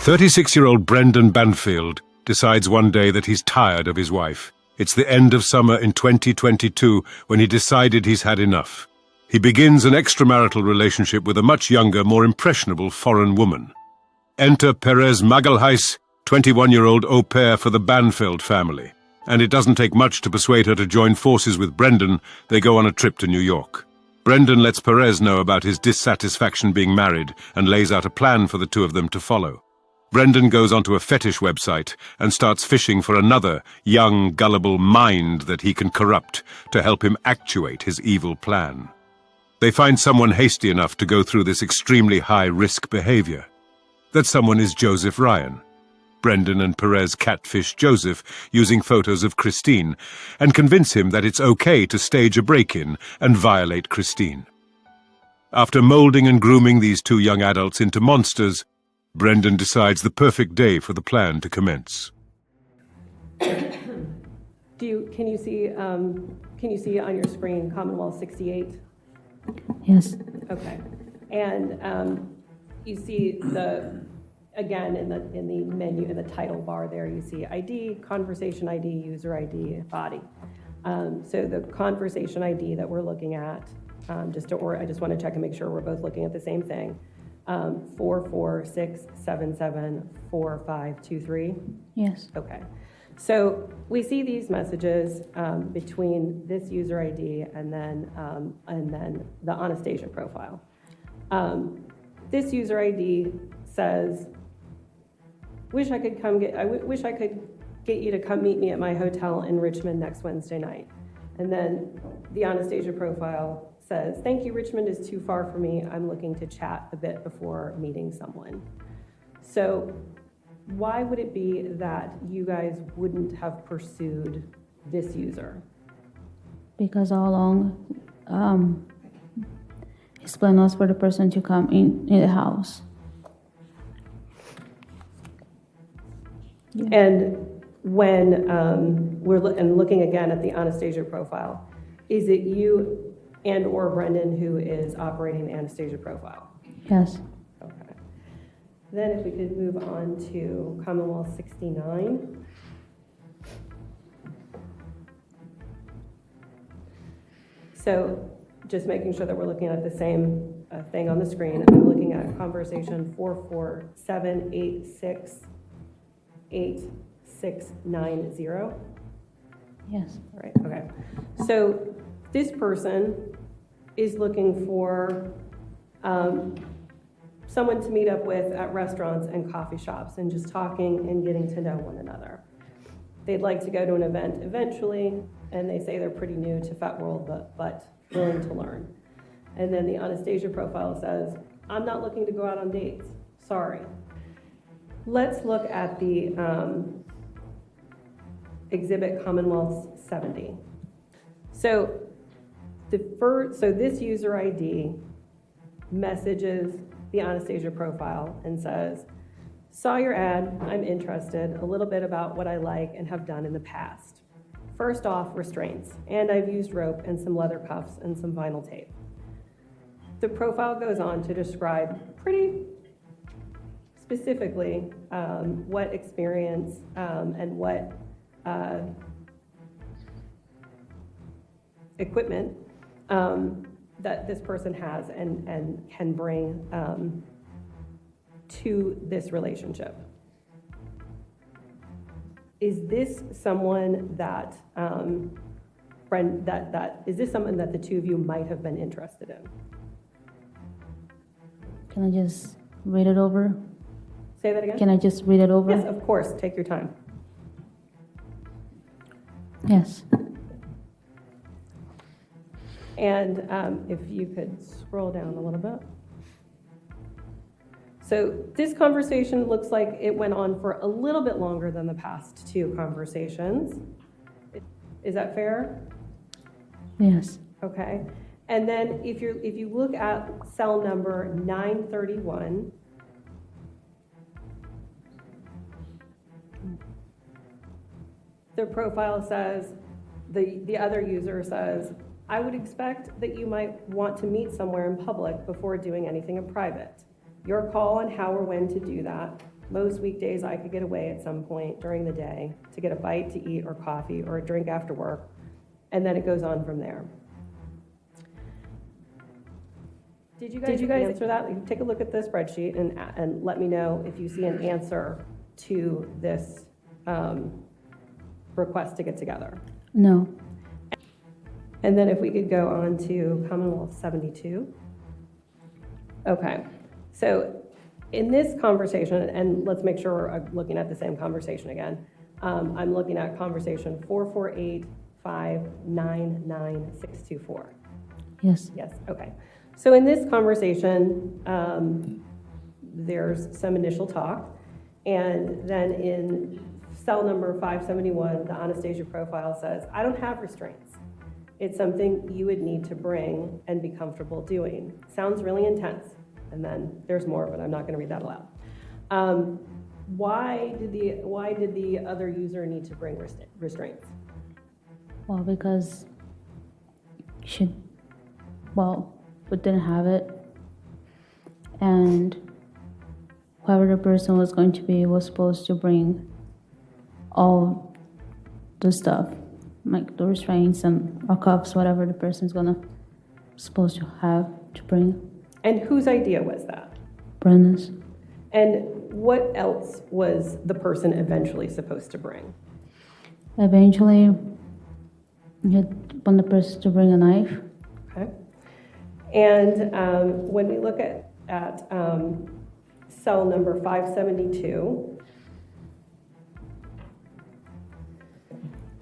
36-year-old Brendan Banfield decides one day that he's tired of his wife. It's the end of summer in 2022 when he decided he's had enough. He begins an extramarital relationship with a much younger, more impressionable foreign woman. Enter Peres Magalhães, 21-year-old au pair for the Banfield family. And it doesn't take much to persuade her to join forces with Brendan. They go on a trip to New York. Brendan lets Peres know about his dissatisfaction being married and lays out a plan for the two of them to follow. Brendan goes onto a fetish website and starts fishing for another young, gullible mind that he can corrupt to help him actuate his evil plan. They find someone hasty enough to go through this extremely high-risk behavior. That someone is Joseph Ryan. Brendan and Peres catfish Joseph using photos of Christine and convince him that it's okay to stage a break-in and violate Christine. After molding and grooming these two young adults into monsters, Brendan decides the perfect day for the plan to commence. Can you see on your screen Commonwealth 68? Yes. Okay. And you see again in the menu, in the title bar there, you see ID, conversation ID, user ID, body. So the conversation ID that we're looking at, I just want to check and make sure we're both looking at the same thing. 446774523. Yes. Okay. So we see these messages between this user ID and then the Anastasia profile. This user ID says, wish I could get you to come meet me at my hotel in Richmond next Wednesday night. And then the Anastasia profile says, thank you, Richmond is too far for me. I'm looking to chat a bit before meeting someone. So why would it be that you guys wouldn't have pursued this user? Because all along, his plan was for the person to come in the house. Yeah. And when we're looking again at the Anastasia profile, is it you and or Brendan who is operating the Anastasia profile? Yes. Okay. Then if we could move on to Commonwealth 69. So just making sure that we're looking at the same thing on the screen. I'm looking at conversation 447868690. Yes. All right, okay. So this person is looking for someone to meet up with at restaurants and coffee shops and just talking and getting to know one another. They'd like to go to an event eventually, and they say they're pretty new to Fat World, but willing to learn. And then the Anastasia profile says, I'm not looking to go out on dates, sorry. Let's look at the exhibit Commonwealth 70. So this user ID messages the Anastasia profile and says, saw your ad, I'm interested, a little bit about what I like and have done in the past. First off, restraints, and I've used rope and some leather cuffs and some vinyl tape. The profile goes on to describe pretty specifically what experience and what equipment that this person has and can bring to this relationship. Is this someone that is this someone that the two of you might have been interested in? Can I just read it over? Say that again? Can I just read it over? Yes, of course. Take your time. Yes. And if you could scroll down a little bit. So this conversation looks like it went on for a little bit longer than the past two conversations. Is that fair? Yes. Okay. And then if you look at cell number 931, the profile says, the other user says, I would expect that you might want to meet somewhere in public before doing anything in private. Your call on how or when to do that. Most weekdays I could get away at some point during the day to get a bite to eat or coffee or a drink after work, and then it goes on from there. Did you guys answer that? You take a look at the spreadsheet and let me know if you see an answer to this request to get together. No. And then if we could go on to Commonwealth 72. Okay, so in this conversation, and let's make sure we're looking at the same conversation again. I'm looking at conversation 448599624. Yes. Yes, okay. So in this conversation, there's some initial talk, and then in cell number 571, the Anastasia profile says, I don't have restraints. It's something you would need to bring and be comfortable doing. Sounds really intense. And then there's more, but I'm not going to read that aloud. Why did the other user need to bring restraints? Well, because we didn't have it, and whoever the person was going to be was supposed to bring all the stuff, like the restraints and or cuffs, whatever the person's supposed to have to bring. And whose idea was that? Brendan's. And what else was the person eventually supposed to bring? Eventually, you want the person to bring a knife. Okay. And when we look at cell number 572,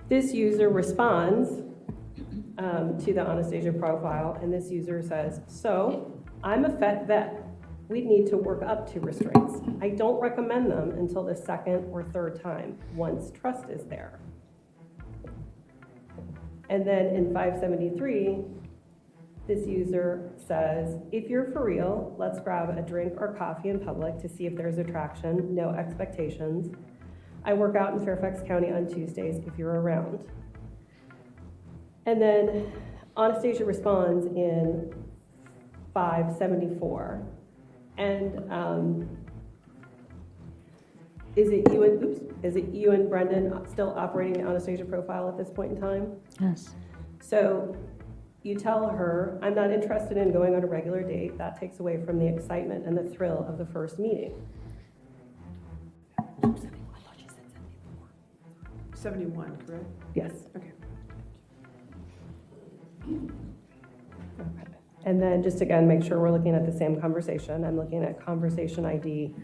this user responds to the Anastasia profile, and this user says, so I'm a vet. We'd need to work up to restraints. I don't recommend them until the second or third time, once trust is there. And then in 573, this user says, if you're for real, let's grab a drink or coffee in public to see if there's attraction, no expectations. I work out in Fairfax County on Tuesdays if you're around. And then Anastasia responds in 574. And is it you and Brendan still operating the Anastasia profile at this point in time? Yes. So you tell her, I'm not interested in going on a regular date. That takes away from the excitement and the thrill of the first meeting. 71, correct? Yes. Okay. Okay. And then just again, make sure we're looking at the same conversation. I'm looking at conversation ID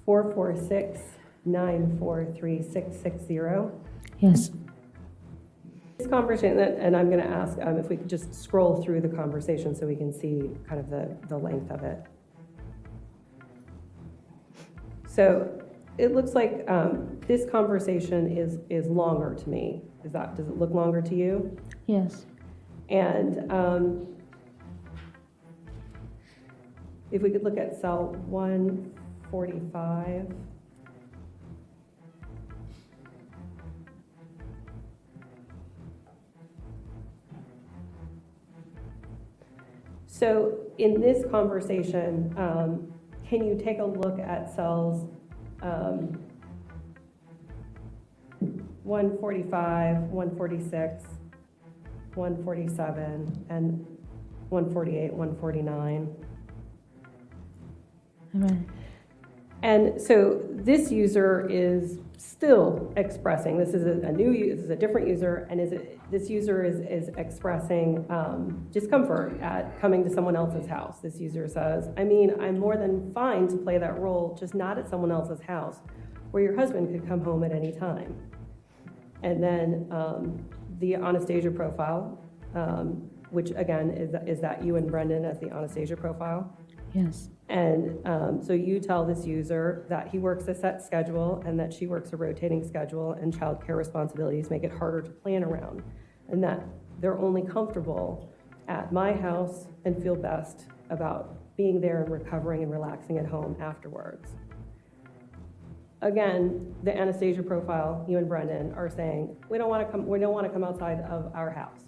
446943660. Yes. This conversation, and I'm going to ask if we could just scroll through the conversation so we can see kind of the length of it. So it looks like this conversation is longer to me. Does it look longer to you? Yes. And if we could look at cell 145. So in this conversation, can you take a look at cells 145, 146, 147, and 148, 149? All right. And so this user is still expressing, this is a different user, and this user is expressing discomfort at coming to someone else's house. This user says, I mean, I'm more than fine to play that role, just not at someone else's house, where your husband could come home at any time. And then the Anastasia profile, which again, is that you and Brendan as the Anastasia profile? Yes. And so you tell this user that he works a set schedule and that she works a rotating schedule, and childcare responsibilities make it harder to plan around, and that they're only comfortable at my house and feel best about being there and recovering and relaxing at home afterwards. Again, the Anastasia profile, you and Brendan are saying, we don't want to come outside of our house.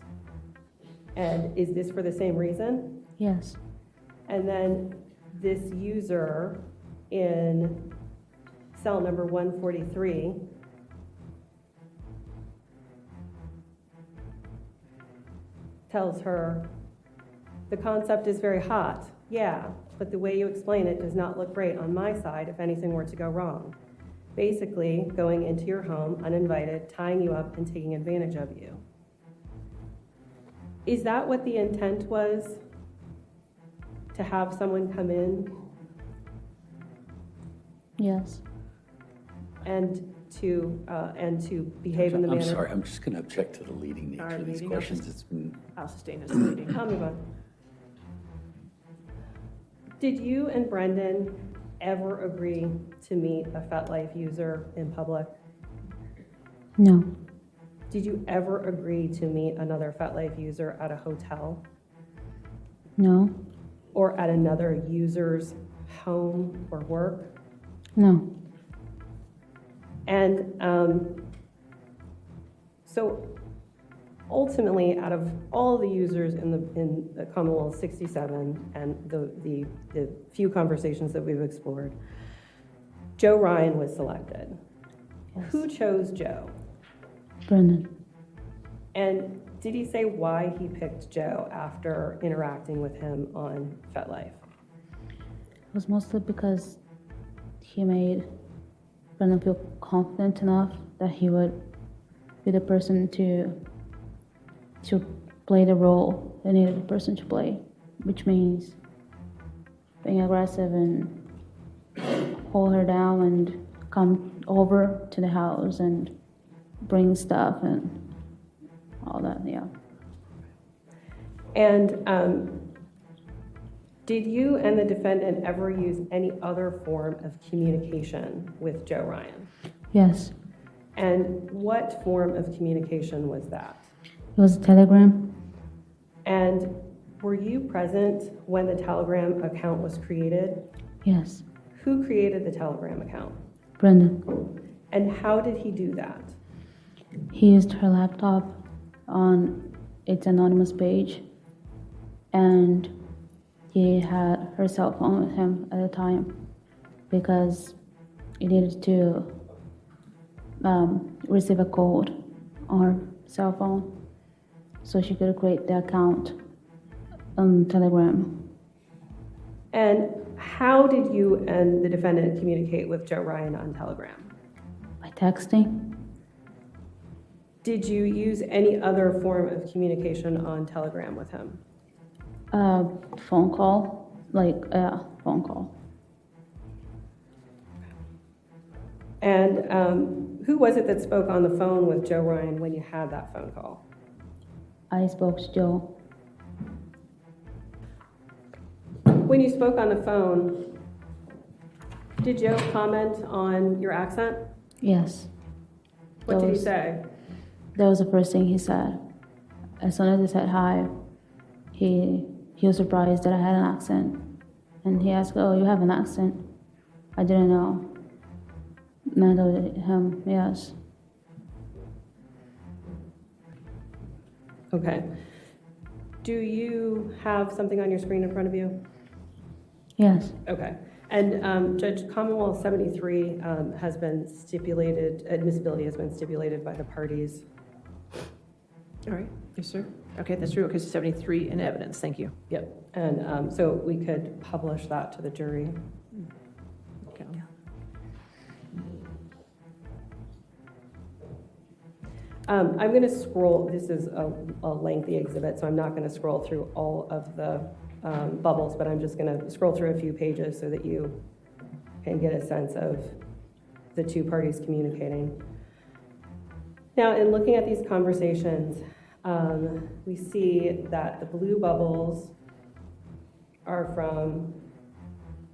And is this for the same reason? Yes. And then this user in cell number 143, tells her, the concept is very hot, yeah, but the way you explain it does not look great on my side if anything were to go wrong. Basically, going into your home uninvited, tying you up, and taking advantage of you. Is that what the intent was? To have someone come in Yes. and to behave in the manner? I'm sorry, I'm just going to object to the leading nature of these leading questions. us. It's been, I'll sustain this meeting. I'll move on. Did you and Brendan ever agree to meet a FetLife user in public? No. Did you ever agree to meet another FetLife user at a hotel No. or at another user's home or work? No. And so ultimately, out of all the users in the Commonwealth 67 and the few conversations that we've explored, Joe Ryan was selected. Yes. Who chose Joe? Brendan. And did he say why he picked Joe after interacting with him on FetLife? It was mostly because he made Brendan feel confident enough that he would be the person to play the role they needed the person to play, which means being aggressive and hold her down and come over to the house and bring stuff and all that, yeah. And did you and the defendant ever use any other form of communication with Joe Ryan? Yes. And what form of communication was that? It was a telegram. And were you present when the Telegram account was created? Yes. Who created the Telegram account? Brendan. And how did he do that? He used her laptop on its anonymous page, and he had her cell phone with him at the time because he needed to receive a code on her cell phone so she could create the account on Telegram. And how did you and the defendant communicate with Joe Ryan on Telegram? By texting. Did you use any other form of communication on Telegram with him? Phone call, phone call. And who was it that spoke on the phone with Joe Ryan when you had that phone call? I spoke to Joe. When you spoke on the phone, did Joe comment on your accent? Yes. What did he Those- say? That was the first thing he said. As soon as I said hi, he was surprised that I had an accent. And he asked, "Oh, you have an accent?" I didn't know. And I told him, yes. Okay. Do you have something on your screen in front of you? Yes. Okay. And Judge, Commonwealth 73 has been stipulated, admissibility has been stipulated by the parties. All right, yes, sir. Okay, that's true, because 73 in evidence, thank you. Yep. And so we could publish that to the jury. Okay. I'm going to scroll, this is a lengthy exhibit, so I'm not going to scroll through all of the bubbles, but I'm just going to scroll through a few pages so that you can get a sense of the two parties communicating. Now, in looking at these conversations, we see that the blue bubbles are from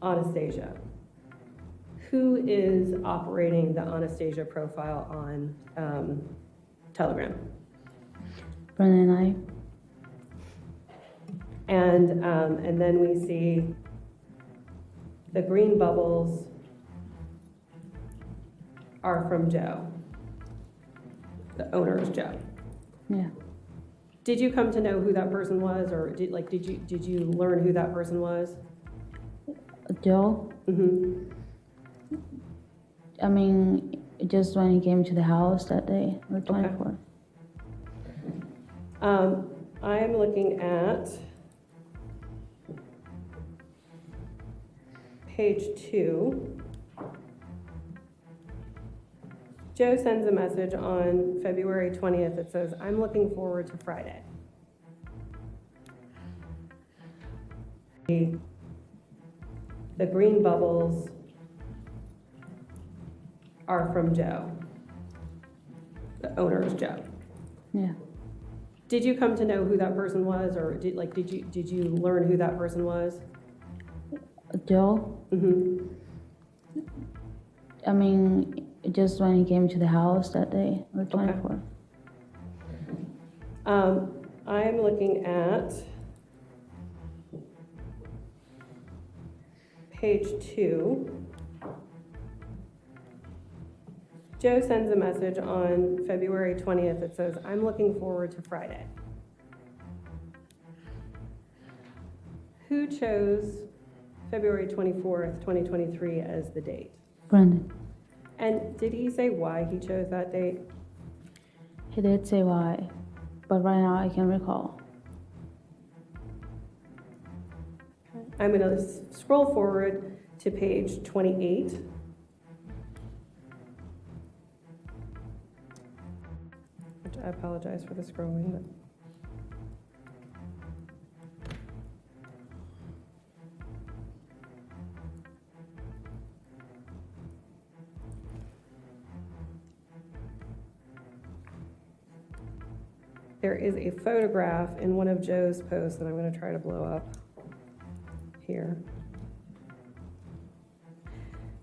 Anastasia. Who is operating the Anastasia profile on Telegram? Brendan and I. And then we see the green bubbles are from Joe. The owner is Joe. Yeah. Did you come to know who that person was, or did you learn who that person was? Joe? Mm-hmm. I mean, just when he came to the house that day, the 24th. I'm looking at page 2. Joe sends a message on February 20th that says, "I'm looking forward to Friday." The green bubbles are from Joe. The owner is Joe. Yeah. Did you come to know who that person was, or did you learn who that person was? Joe? Mm-hmm. I mean, just when he came to the house that day, the 24th. I'm looking at page 2. Joe sends a message on February 20th that says, "I'm looking forward to Friday." Who chose February 24th, 2023 as the date? Brendan. And did he say why he chose that date? He did say why, but right now I can't recall. I'm going to scroll forward to page 28. Which I apologize for the scrolling, but there is a photograph in one of Joe's posts that I'm going to try to blow up here.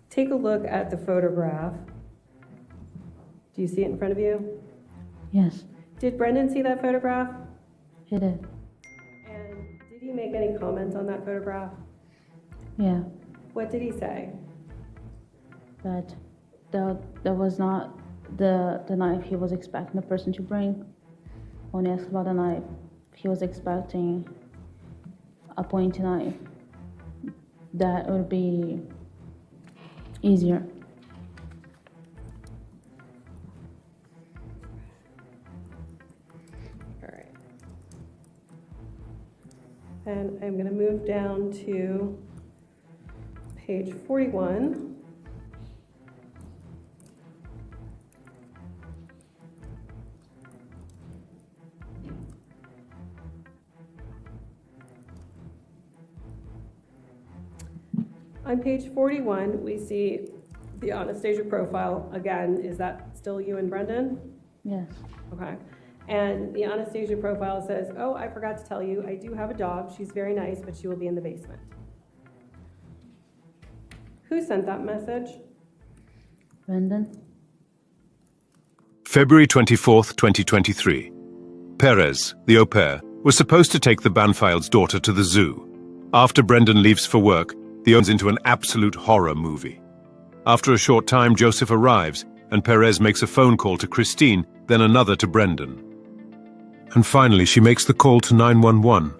Take a look at the photograph. Do you see it in front of you? Yes, Did Brendan see that photograph? he did. And did he make any comments on that photograph? Yeah, What did he say? that that was not the knife he was expecting the person to bring. When he asked about the knife, he was expecting a pointy knife. That would be easier. All right. And I'm going to move down to page 41. On page 41, we see the Anastasia profile. Again, is that still you and Brendan? Yes, Okay. And the Anastasia profile says, "Oh, I forgot to tell you, I do have a dog. She's very nice, but she will be in the basement." Who sent that message? Brendan. February 24th, 2023. Perez, the au pair, was supposed to take the Banfield's daughter to the zoo. After Brendan leaves for work, the owns into an absolute horror movie. After a short time, Joseph arrives, and Perez makes a phone call to Christine, then another to Brendan. And finally, she makes the call to 911.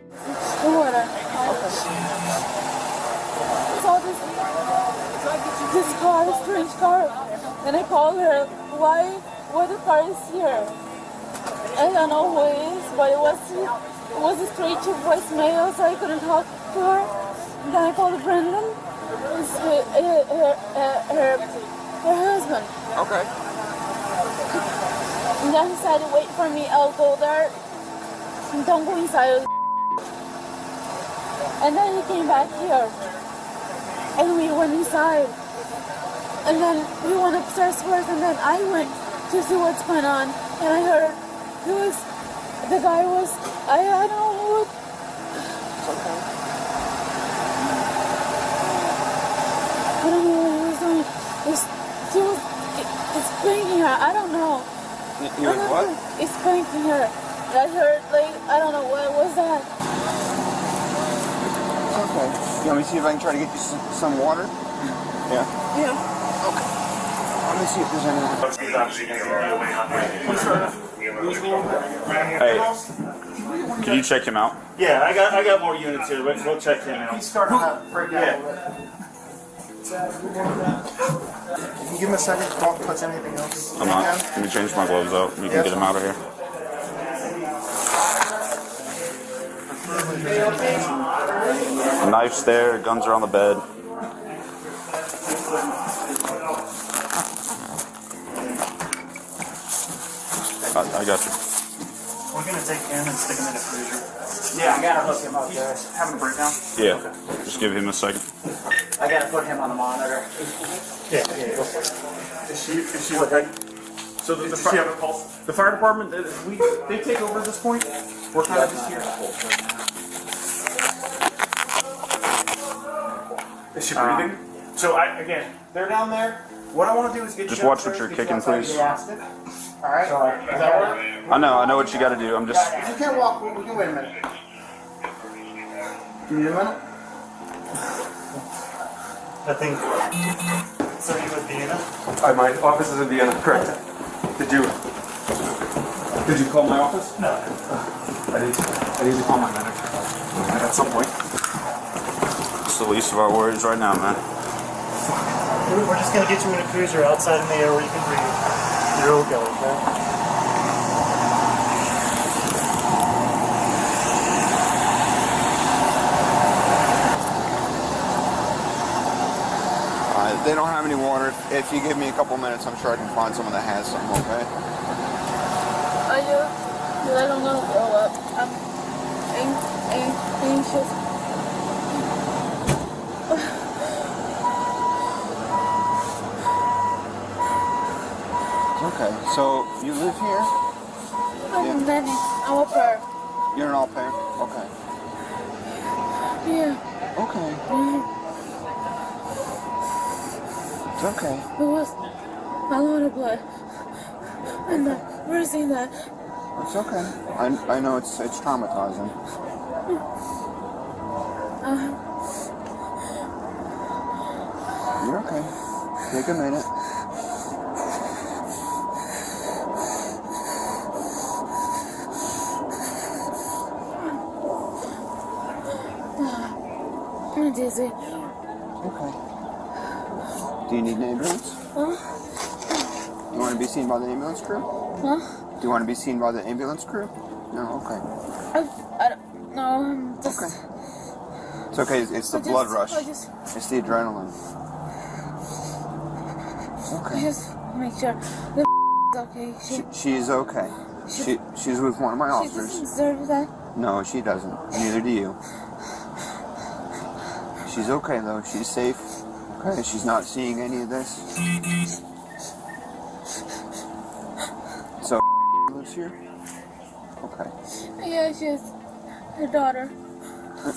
This car, a strange car, and I called her, why the car is here? I don't know who it is, but it was a straight to voicemail, so I couldn't talk to her. And then I called Brendan, it's her husband. Okay. And then he said, wait for me, I'll go there, and don't go inside. And then he came back here, and we went inside. And then we went upstairs first, and then I went to see what's going on. And I heard the guy was, I don't know who. I don't know what he was doing. It's spanking her, I don't know. He was what? It's spanking her. I heard, I don't know, what was that? Okay. You want me to see if I can try to get you some water? Yeah? Yeah. Okay. Let me see if there's anyone. Hey, can you check him out? Yeah, I got more units here. We'll check him out. He's starting to break out. Yeah. Can you give him a second? Don't touch anything else. I'm not. Let me change my gloves out. You can get him out of here. The knife's there. Guns are on the bed. I got you. We're gonna take him and stick him in a freezer. Yeah, I gotta hook him up, guys. Having a breakdown? Yeah. Just give him a second. I gotta put him on the monitor. Yeah, go for it. Is she okay? So the Does she have a pulse? The fire department, they take over at this point. We're kind of just here. Is she breathing? So again, they're down there. What I want to do is get Just you watch what upstairs, you're get you kicking, outside. please. Alright. Does that work? I know what you got to do. I'm just. If you can't walk, we can wait a minute. You need a minute? I think. So you with Vienna? My office is in Vienna. Correct. Did you call my office? No. I need to call my manager at some point. It's the least of our worries right now, man. We're just gonna get you in a cruiser outside in the air where you can breathe. You're okay, okay? They don't have any water. If you give me a couple minutes, I'm sure I can find someone that has some, okay? I don't want to grow up. I'm anxious. Okay, so you live here? I'm nanny. I'm a pair. You're an au pair? Okay. Yeah. Okay. It's okay. It was a lot of blood. And we're seeing that. It's okay. I know it's traumatizing. You're okay. Take a minute. I'm dizzy. Okay. Do you need an ambulance? Huh? You want to be seen by the ambulance crew? Huh? Do you want to be seen by the ambulance crew? No, okay. I don't know. I'm just. Okay. It's okay. It's the blood rush. It's the adrenaline. I Okay. just make sure the okay. She is okay. She's with one of my She officers. doesn't deserve that. No, she doesn't. Neither do you. She's okay though. She's safe. Okay. She's not seeing any of this. So lives here. Okay. Yeah, she's her daughter.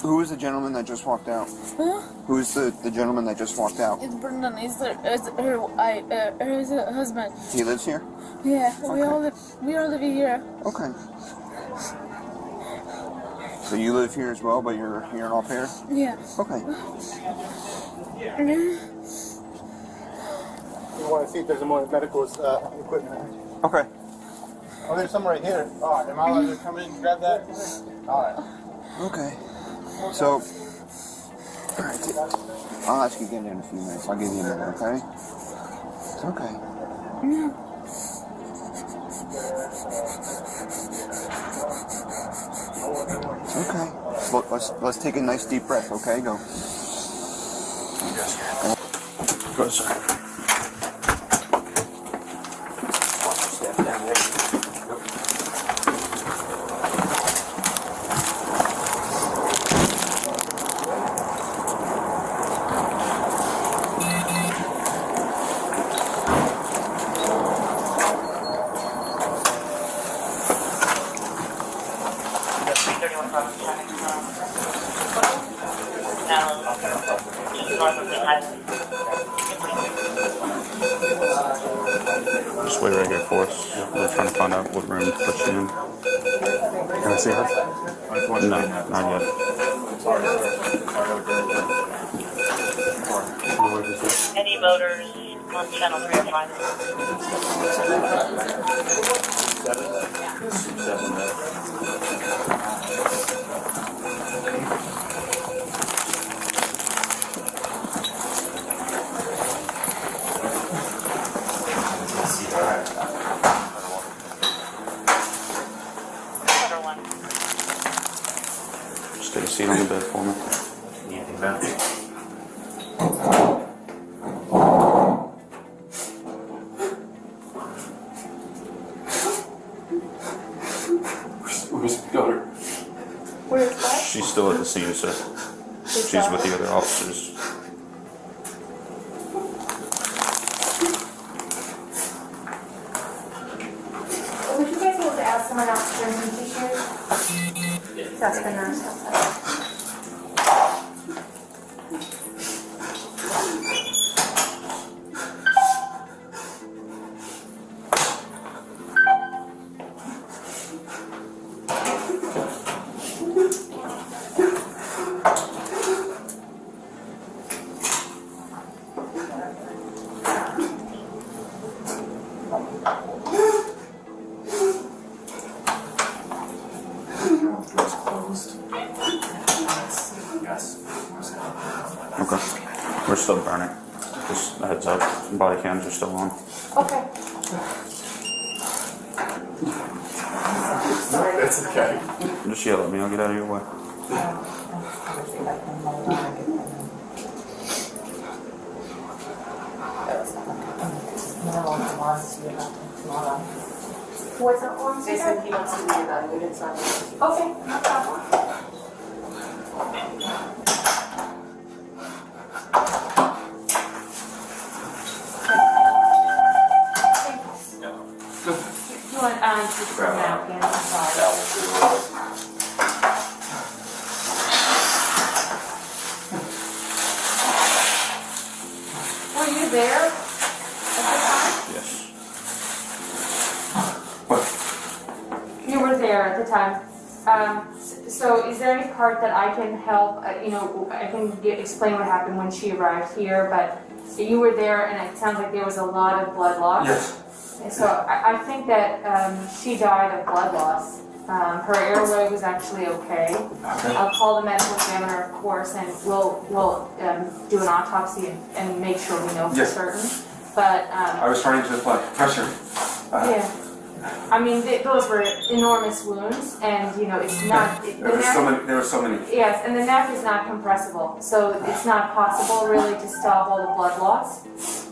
Who is the gentleman that just walked out? Huh? Who's the gentleman that just walked out? It's Brendan. It's her husband. He lives here? Yeah, Okay. we all live here. Okay. So you live here as well, but you're an au pair? Yeah. Okay. We want to see if there's more medical equipment. Okay. Oh, there's some right here. Oh, am I allowed to come in and grab that? All right. Okay. So, alright. I'll ask you again in a few minutes. I'll give you a minute, okay? It's okay. It's okay. Let's take a nice deep breath, okay? Go. Go, sir. Just wait right here for us. We're trying to find out what room to put you in. Can I see her? No, not yet. Any voters on channel 305? Okay. Where's my daughter? Where's that? She's still at the scene, sir. She's with the other officers. Would you guys be able to ask someone else to bring some tissues? That's the nurse outside. Okay. We're still burning. Just a heads up. Body cams are still on. Okay. That's okay. Just yell at me. I'll get out of your way. What's up, Lawrence? They said he wants to be evaluated, so Okay, no problem. You want just a napkin? Sorry. Were you there at the time? Yes. You were there at the time. So is there any part that I can help? I can explain what happened when she arrived here, but you were there and it sounds like there was a lot of blood loss. Yes. And so I think that she died of blood loss. Her airway was actually okay. I'll call the medical examiner, of course, and we'll do an autopsy and make sure we know for certain. But I was trying to apply pressure. yeah. I mean, those were enormous wounds, and it's not. There were so many. Yes, and the neck is not compressible, so it's not possible really to stop all the blood loss.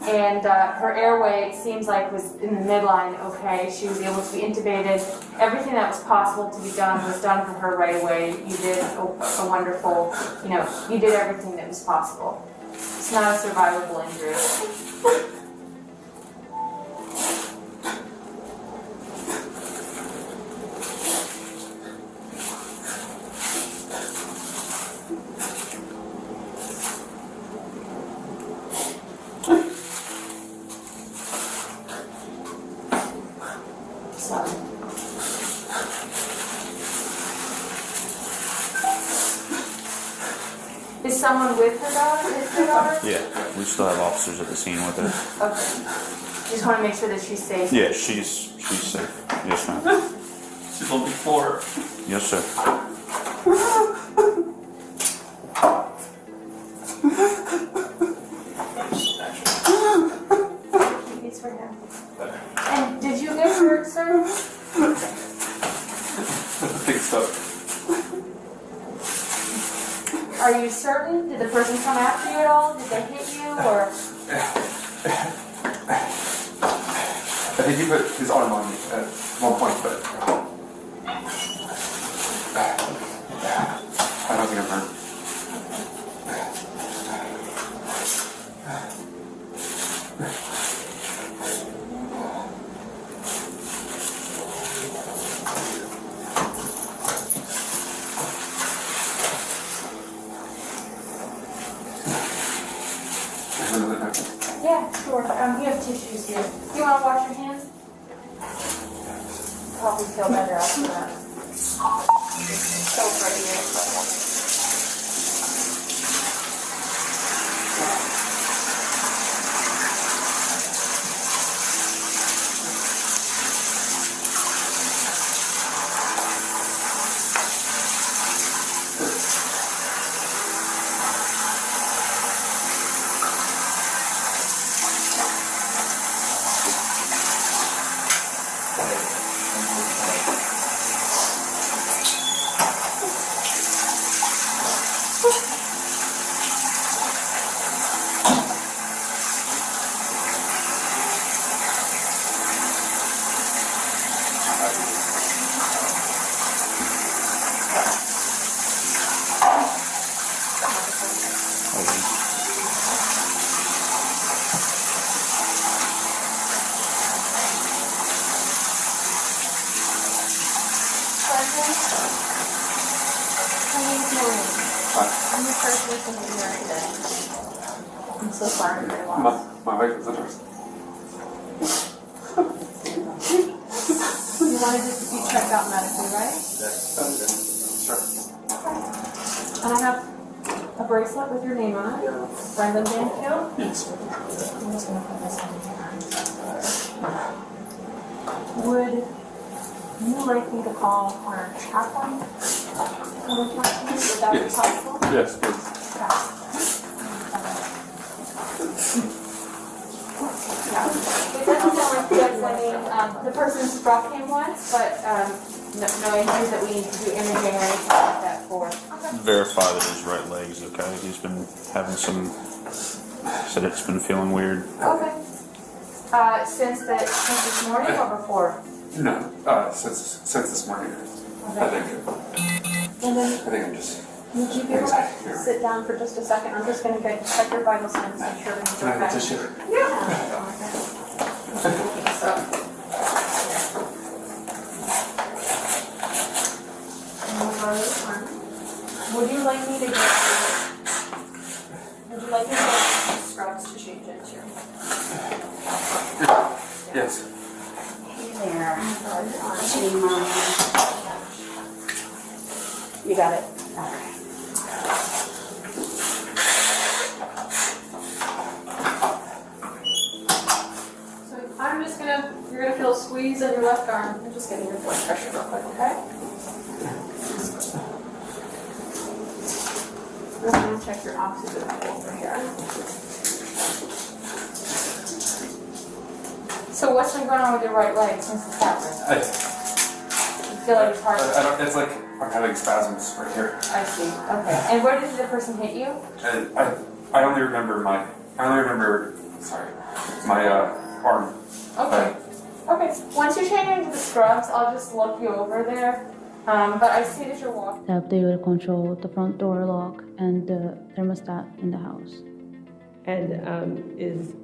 And her airway, it seems like, was in the midline okay. She was able to be intubated. Everything that was possible to be done was done for her right away. You did a wonderful, you did everything that was possible. It's not a survivable injury. Is someone with her daughter? Is her daughter? Yeah. We still have officers at the scene with her. Okay. Just want to make sure that she's safe. Yeah, she's safe. Yes, ma'am. She's only 4. Yes, sir. These for him. And did you get hurt, sir? I think so. Are you certain? Did the person come after you at all? Did they hit you or? I think he put his arm on me at one point, but I don't think I'm hurt. Yeah, sure. You have tissues here. Do you want to wash your hands? Probably feel better after that. Soap right here. I'm the first person to be here today. I'm so sorry for your loss. My wife is a nurse. You wanted this to be checked out medically, right? Sure. And I have a bracelet with your name on it. Brendan Banfield. Yes. I'm just going to put this on here. Would you like me to call our chaplain? Would that be possible? Yes, please. It doesn't sound like you guys any, the person struck him once, but no injuries that we need to do imaging or anything like that for. Verify that his right leg is okay. He's been having some, said it's been feeling weird. Okay. Since this morning or before? No, since this morning. I think I'm just. Would you be able to sit down for just a second? I'm just going to check your vital signs, make sure everything's okay. Can I get tissue? Yeah. Would you like me to get scrubs to change into? Yes. Hey there. You got it. Okay. So you're gonna feel a squeeze on your left arm. I'm just getting your blood pressure real quick, okay? I'm gonna check your oxygen level over here. So what's been going on with your right leg since this happened? You feel like it's hard? It's like I'm having spasms right here. I see. Okay. And where did the person hit you? I only remember my arm. Okay. Okay. Once you change into the scrubs, I'll just look you over there. But I see that you're walking. They will control the front door lock and the thermostat in the house. And is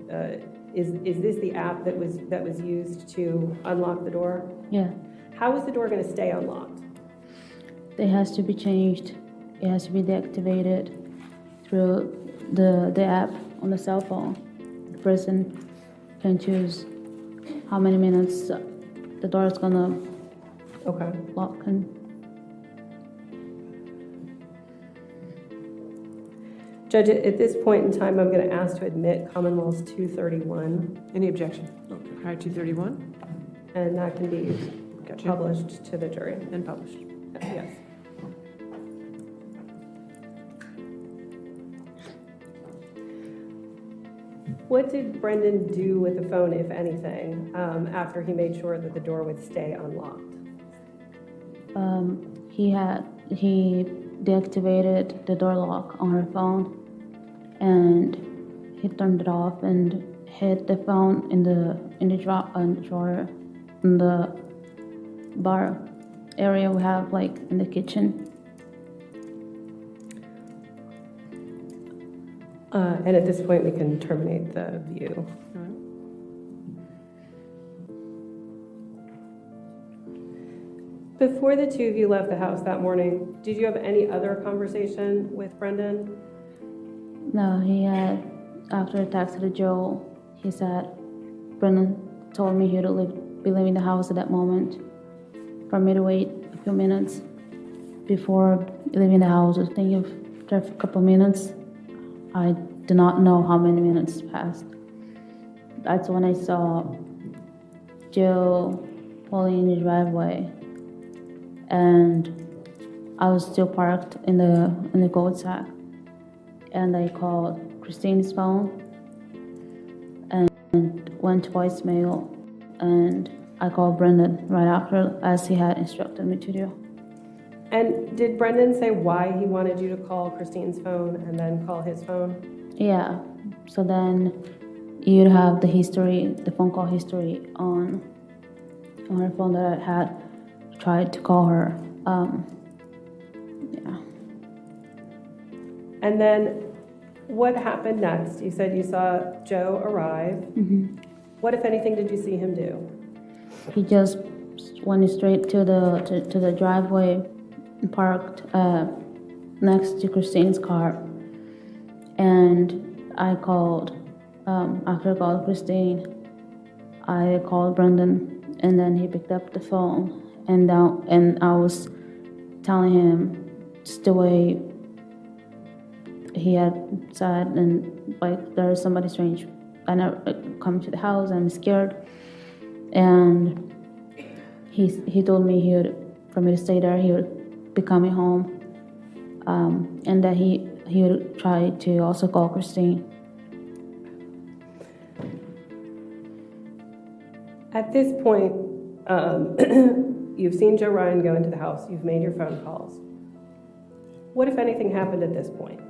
this the app that was used to unlock the door? Yeah. How is the door going to stay unlocked? It has to be changed. It has to be deactivated through the app on the cell phone. The person can choose how many minutes the door is gonna lock. And Judge, at this point in time, I'm going to ask to admit Commonwealth's 231. Any objection? Okay. All right, 231. And that can be published to the jury. And published. Yes. What did Brendan do with the phone, if anything, after he made sure that the door would stay unlocked? He deactivated the door lock on her phone, and he turned it off and hid the phone in the drawer in the bar area we have, like in the kitchen. And at this point, we can terminate the view. Before the two of you left the house that morning, did you have any other conversation with Brendan? No, he had, after a text to Joe, he said, Brendan told me he would be leaving the house at that moment, for me to wait a few minutes before leaving the house. I think after a couple minutes, I do not know how many minutes passed. That's when I saw Joe pulling in the driveway, and I was still parked in the cul-de-sac, and I called Christine's phone and went to voicemail, and I called Brendan right after, as he had instructed me to do. And did Brendan say why he wanted you to call Christine's phone and then call his phone? Yeah, so then you'd have the phone call history on her phone that I had tried to call her. Yeah. And then What happened next? You said you saw Joe arrive. What, if anything, did you see him do? He just went straight to the driveway, parked next to Christine's car, and I called. After I called Christine, I called Brendan, and then he picked up the phone, and I was telling him just the way he had said, and like there's somebody strange. I never come to the house. I'm scared, and he told me for me to stay there. He would be coming home, and that he would try to also call Christine. At this point, you've seen Joe Ryan go into the house. You've made your phone calls. What, if anything, happened at this point?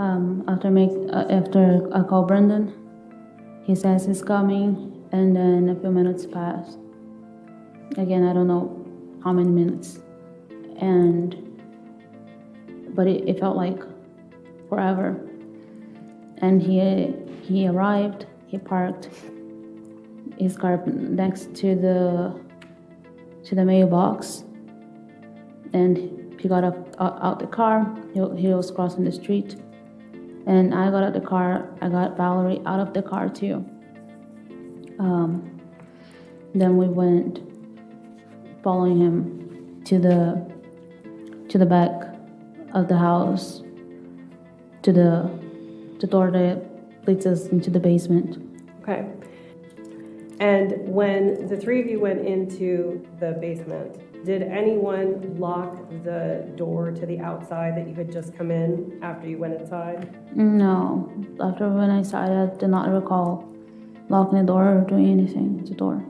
After I call Brendan, he says he's coming, and then a few minutes pass. Again, I don't know how many minutes, but it felt like forever. And he arrived. He parked his car next to the mailbox, and he got out the car. He was crossing the street, and I got out the car. I got Valerie out of the car too. Then we went following him to the back of the house, to the door that leads us into the basement. Okay. And when the three of you went into the basement, did anyone lock the door to the outside that you had just come in after you went inside? No. After when I inside, I did not recall locking the door or doing anything to the door.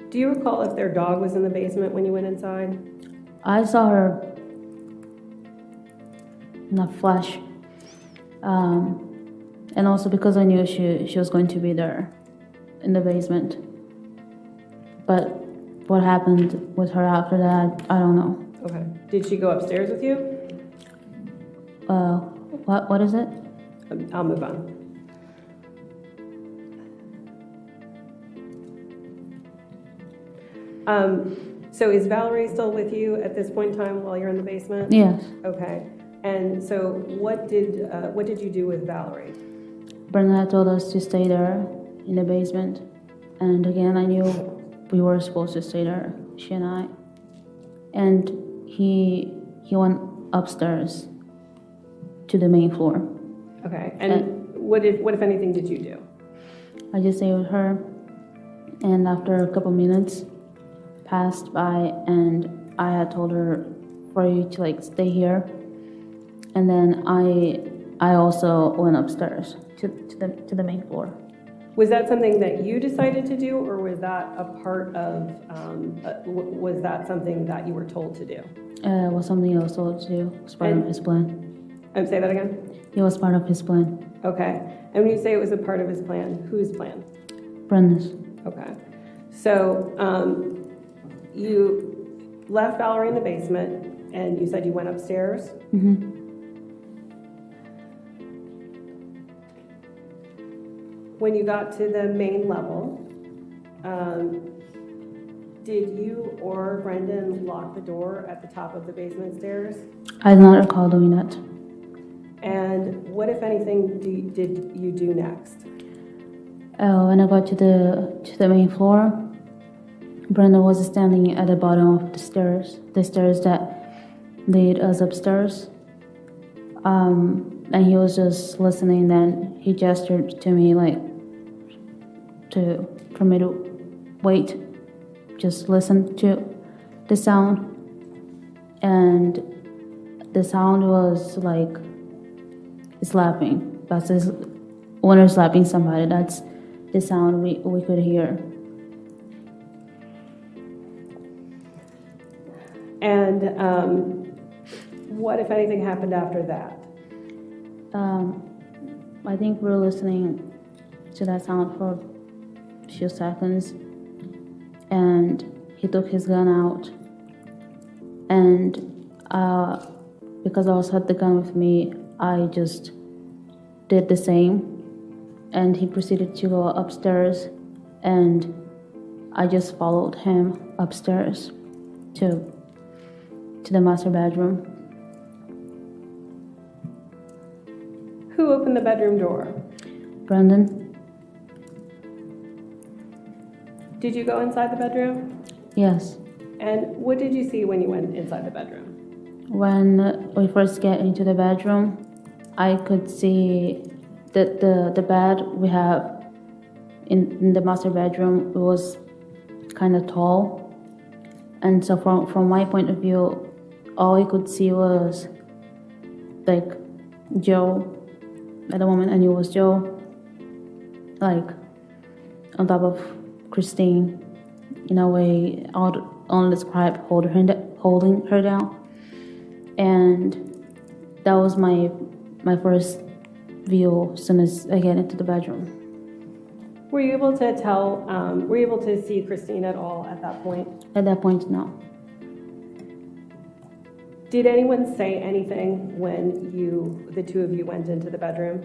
Do you recall if their dog was in the basement when you went inside? I saw her in a flash. And also because I knew she was going to be there in the basement. But what happened with her after that, I don't know. Okay. Did she go upstairs with you? What is it? I'll move on. So is Valerie still with you at this point in time while you're in the basement? Yes. Okay. And so what did you do with Valerie? Brendan had told us to stay there in the basement. And again, I knew we were supposed to stay there, she and I. And he went upstairs to the main floor. Okay. And what if anything did you do? I just stayed with her. And after a couple minutes passed by, and I had told her for you to stay here. And then I also went upstairs to the main floor. Was that something that you decided to do, or was that a part of, was that something that you were told to do? It was something I was told to do. It was part of his plan. Say that again? It was part of his plan. Okay. And when you say it was a part of his plan, whose plan? Brendan's. Okay. So you left Valerie in the basement, and you said you went upstairs? Mm-hmm. When you got to the main level, did you or Brendan lock the door at the top of the basement stairs? I do not recall doing that. And what, if anything, did you do next? When I got to the main floor, Brendan was standing at the bottom of the stairs that lead us upstairs. And he was just listening. Then he gestured to me for me to wait, just listen to the sound. And the sound was like slapping. That's when you're slapping somebody. That's the sound we could hear. And what, if anything, happened after that? I think we were listening to that sound for a few seconds, and he took his gun out. And because I also had the gun with me, I just did the same, and he proceeded to go upstairs, and I just followed him upstairs to the master bedroom. Who opened the bedroom door? Brendan? Did you go inside the bedroom? Yes. And what did you see when you went inside the bedroom? When we first get into the bedroom, I could see that the bed we have in the master bedroom was kind of tall. And so from my point of view, all I could see was like Joe. At the moment I knew it was Joe, like on top of Christine, in a way I would only describe holding her down. And that was my first view as soon as I get into the bedroom. Were you able to see Christine at all at that point? At that point, no. Did anyone say anything when the two of you went into the bedroom?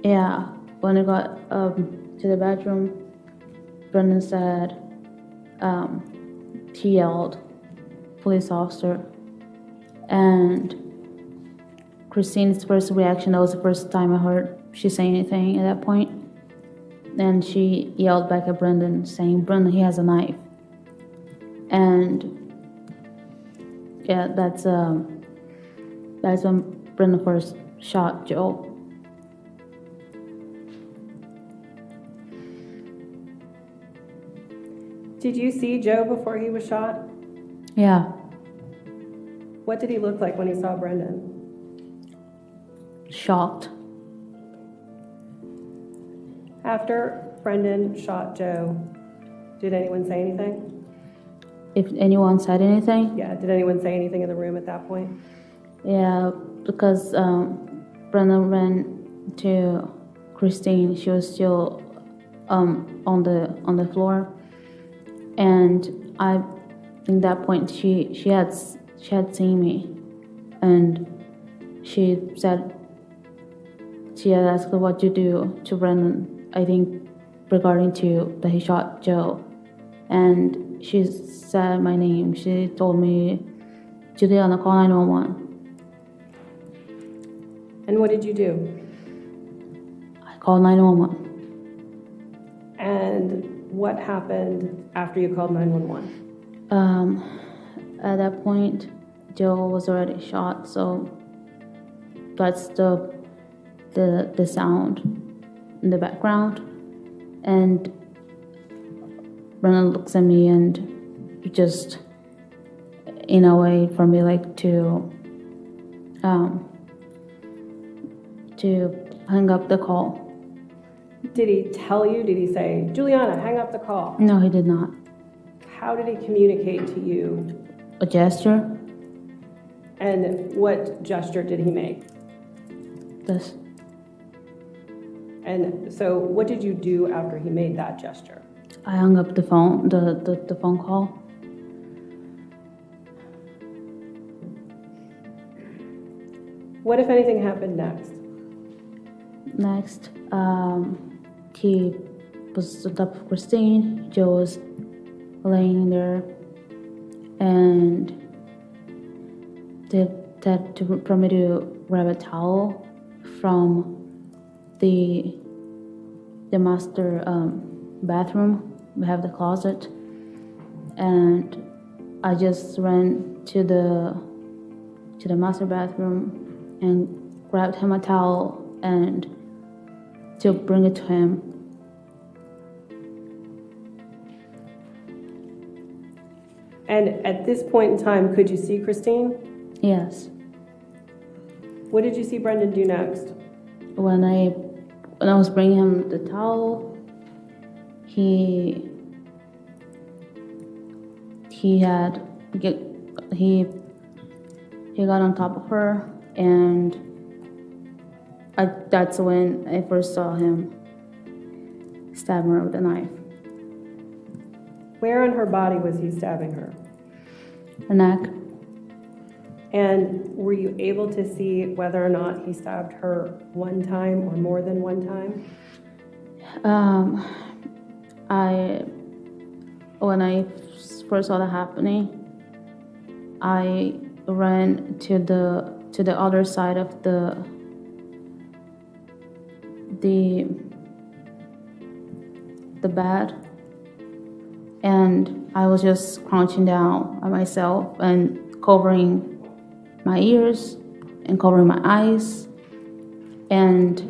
Yeah, when I got to the bedroom, Brendan said, he yelled, "Police officer." And Christine's first reaction, that was the first time I heard she say anything at that point. And she yelled back at Brendan, saying, "Brendan, he has a knife." And yeah, that's when Brendan first shot Joe. Did you see Joe before he was shot? Yeah. What did he look like when he saw Brendan? Shocked. After Brendan shot Joe, did anyone say anything? If anyone said anything? Yeah, did anyone say anything in the room at that point? Yeah, because Brendan ran to Christine. She was still on the floor, and I think that point she had seen me, and she said she had asked her what to do to Brendan. I think regarding to that he shot Joe, and she said my name. She told me, "Juliana, call 911." And what did you do? I called 911. And what happened after you called 911? At that point, Joe was already shot, so that's the sound in the background. And Brendan looks at me and just, in a way, for me, like to hang up the call. Did he tell you? Did he say, "Juliana, hang up the call"? No, he did not. How did he communicate to you? A gesture. And what gesture did he make? This. And so what did you do after he made that gesture? I hung up the phone, the phone call. What, if anything, happened next? Next, he was on top of Christine. Joe was laying there, and they had for me to grab a towel from the master bathroom. We have the closet, and I just ran to the master bathroom and grabbed him a towel and to bring it to him. And at this point in time, could you see Christine? Yes. What did you see Brendan do next? When I was bringing him the towel, he got on top of her, and that's when I first saw him stab her with a knife. Where on her body was he stabbing her? Her neck. And were you able to see whether or not he stabbed her one time or more than one time? When I first saw that happening, I ran to the other side of the bed, and I was just crouching down on myself and covering my ears and covering my eyes, and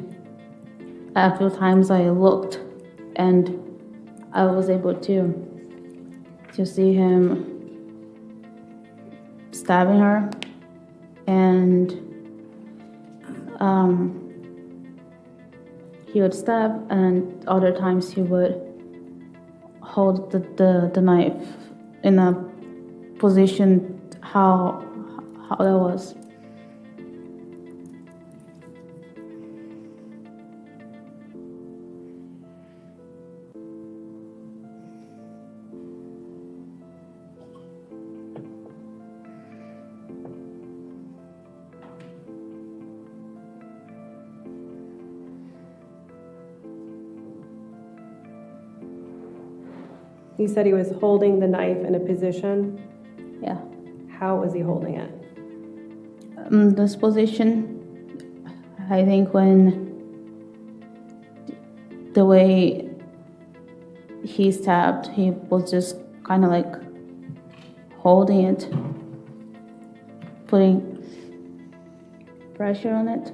a few times I looked and I was able to see him stabbing her, and he would stab, and other times he would hold the knife in a position how that was. You said he was holding the knife in a position. Yeah. How was he holding it? This position, I think when the way he stabbed, he was just kind of like holding it, putting pressure on it.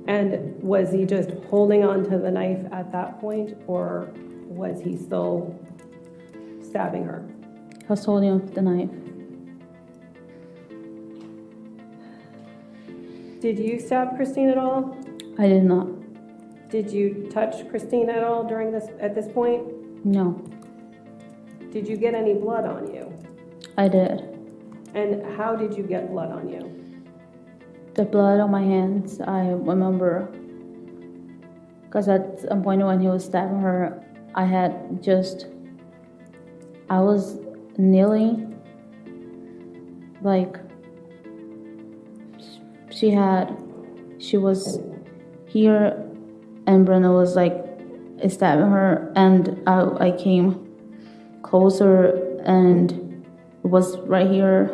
And was he just holding on to the knife at that point, or was he still stabbing her? He was holding on to the knife. Did you stab Christine at all? I did not. Did you touch Christine at all at this point? No. Did you get any blood on you? I did. And how did you get blood on you? The blood on my hands, I remember, because at some point when he was stabbing her, I was kneeling, like, she was here, and Brendan was like stabbing her, and I came closer, and it was right here,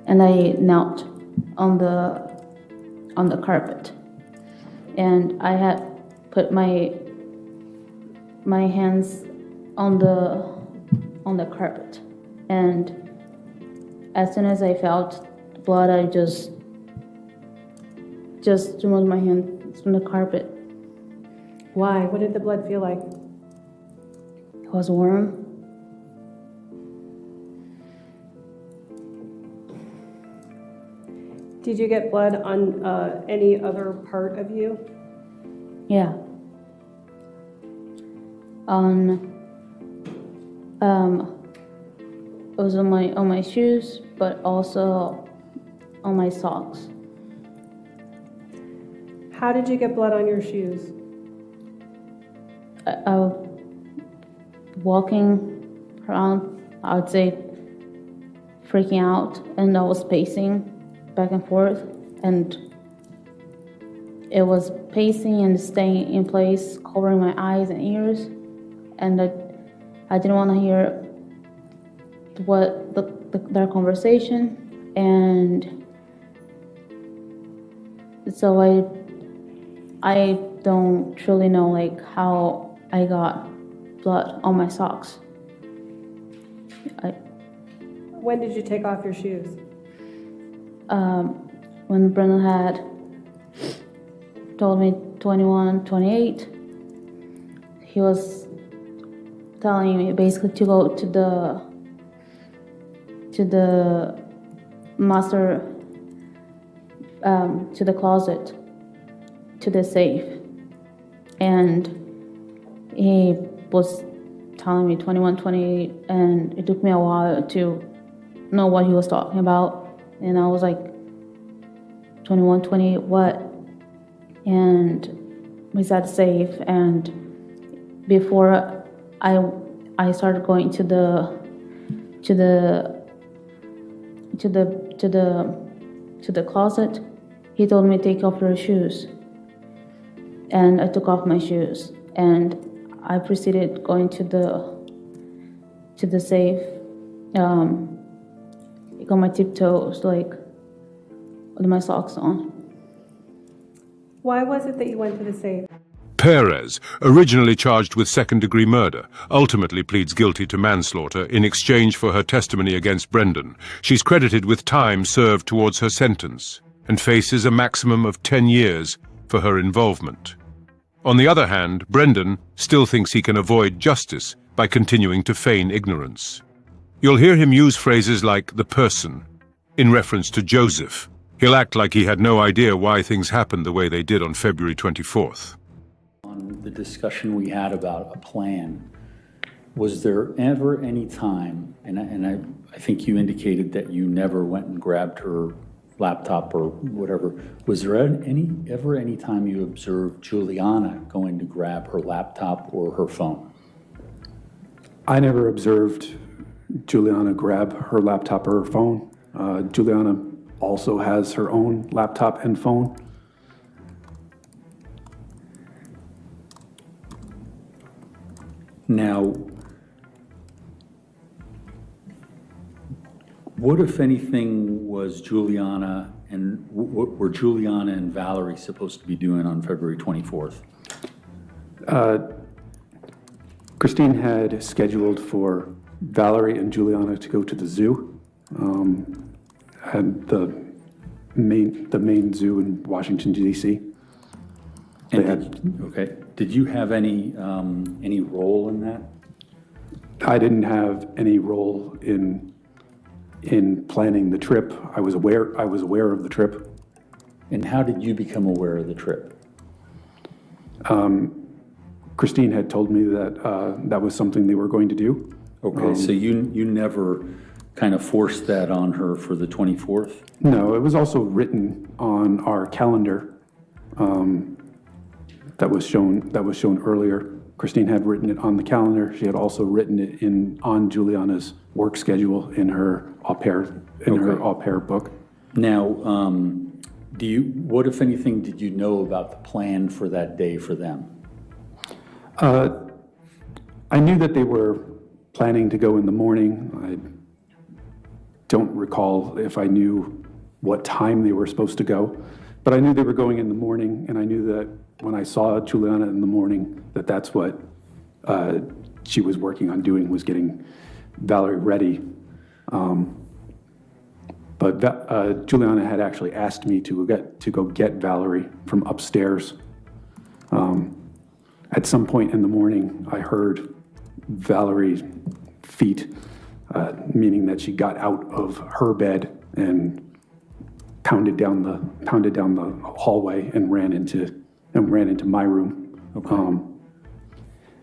and I knelt on the carpet, and I had put my hands on the carpet, and as soon as I felt blood, I just removed my hands from the carpet. Why? What did the blood feel like? It was warm. Did you get blood on any other part of you? Yeah. It was on my shoes, but also on my socks. How did you get blood on your shoes? I was walking around, I would say, freaking out, and I was pacing back and forth, and it was pacing and staying in place, covering my eyes and ears, and I didn't want to hear their conversation, and so I don't truly know like how I got blood on my socks. When did you take off your shoes? When Brendan had told me 21, 28, he was telling me basically to go to the master, to the closet, to the safe, and he was telling me 21, 28, and it took me a while to know what he was talking about, and I was like, 21, 28, what? And we said safe, and before I started going to the to the closet. He told me take off your shoes, and I took off my shoes, and I proceeded going to the safe. I got my tiptoes, like with my socks on. Why was it that you went to the safe? Perez, originally charged with second-degree murder, ultimately pleads guilty to manslaughter in exchange for her testimony against Brendan. She's credited with time served towards her sentence and faces a maximum of 10 years for her involvement. On the other hand, Brendan still thinks he can avoid justice by continuing to feign ignorance. You'll hear him use phrases like the person in reference to Joseph. He'll act like he had no idea why things happened the way they did on February 24th. On the discussion we had about a plan, was there ever any time, and I think you indicated that you never went and grabbed her laptop or whatever, was there ever any time you observed Juliana going to grab her laptop or her phone? I never observed Juliana grab her laptop or her phone. Juliana also has her own laptop and phone. Now, what, if anything, was Juliana and what were Juliana and Valerie supposed to be doing on February 24th? Christine had scheduled for Valerie and Juliana to go to the zoo, at the main zoo in Washington, D.C. Did you have any role in that? I didn't have any role in planning the trip. I was aware of the trip. And how did you become aware of the trip? Christine had told me that that was something they were going to do. Okay, so you never kind of forced that on her for the 24th? No, it was also written on our calendar that was shown earlier. Christine had written it on the calendar. She had also written it on Juliana's work schedule in her au pair book. Now, what, if anything, did you know about the plan for that day for them? I knew that they were planning to go in the morning. I don't recall if I knew what time they were supposed to go, but I knew they were going in the morning, and I knew that when I saw Juliana in the morning, that's what she was working on doing, was getting Valerie ready. But Juliana had actually asked me to go get Valerie from upstairs. At some point in the morning, I heard Valerie's feet, meaning that she got out of her bed and pounded down the hallway and ran into my room. Okay.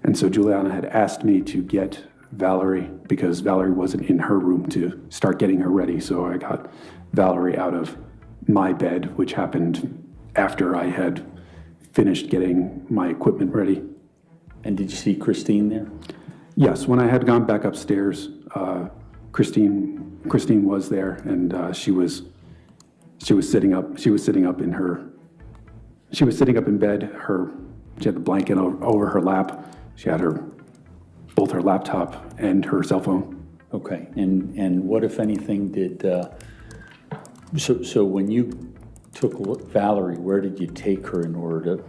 And so Juliana had asked me to get Valerie because Valerie wasn't in her room to start getting her ready. So I got Valerie out of my bed, which happened after I had finished getting my equipment ready. And did you see Christine there? Yes, when I had gone back upstairs, Christine was there, and she was sitting up. She was sitting up in bed. She had the blanket over her lap. She had both her laptop and her cell phone. Okay, and what, if anything, did so when you took Valerie, where did you take her in order to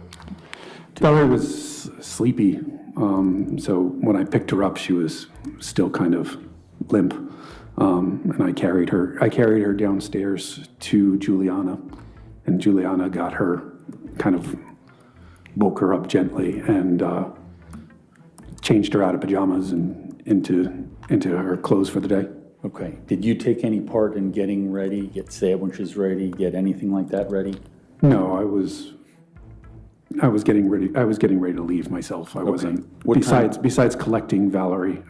Valerie was sleepy, so when I picked her up, she was still kind of limp, and I carried her downstairs to Juliana, and Juliana got her, kind of woke her up gently and changed her out of pajamas and into her clothes for the day. Okay. Did you take any part in getting ready, get sandwiches ready, get anything like that ready? No, I was getting ready. I was getting ready to leave myself. I wasn't. Besides collecting Valerie,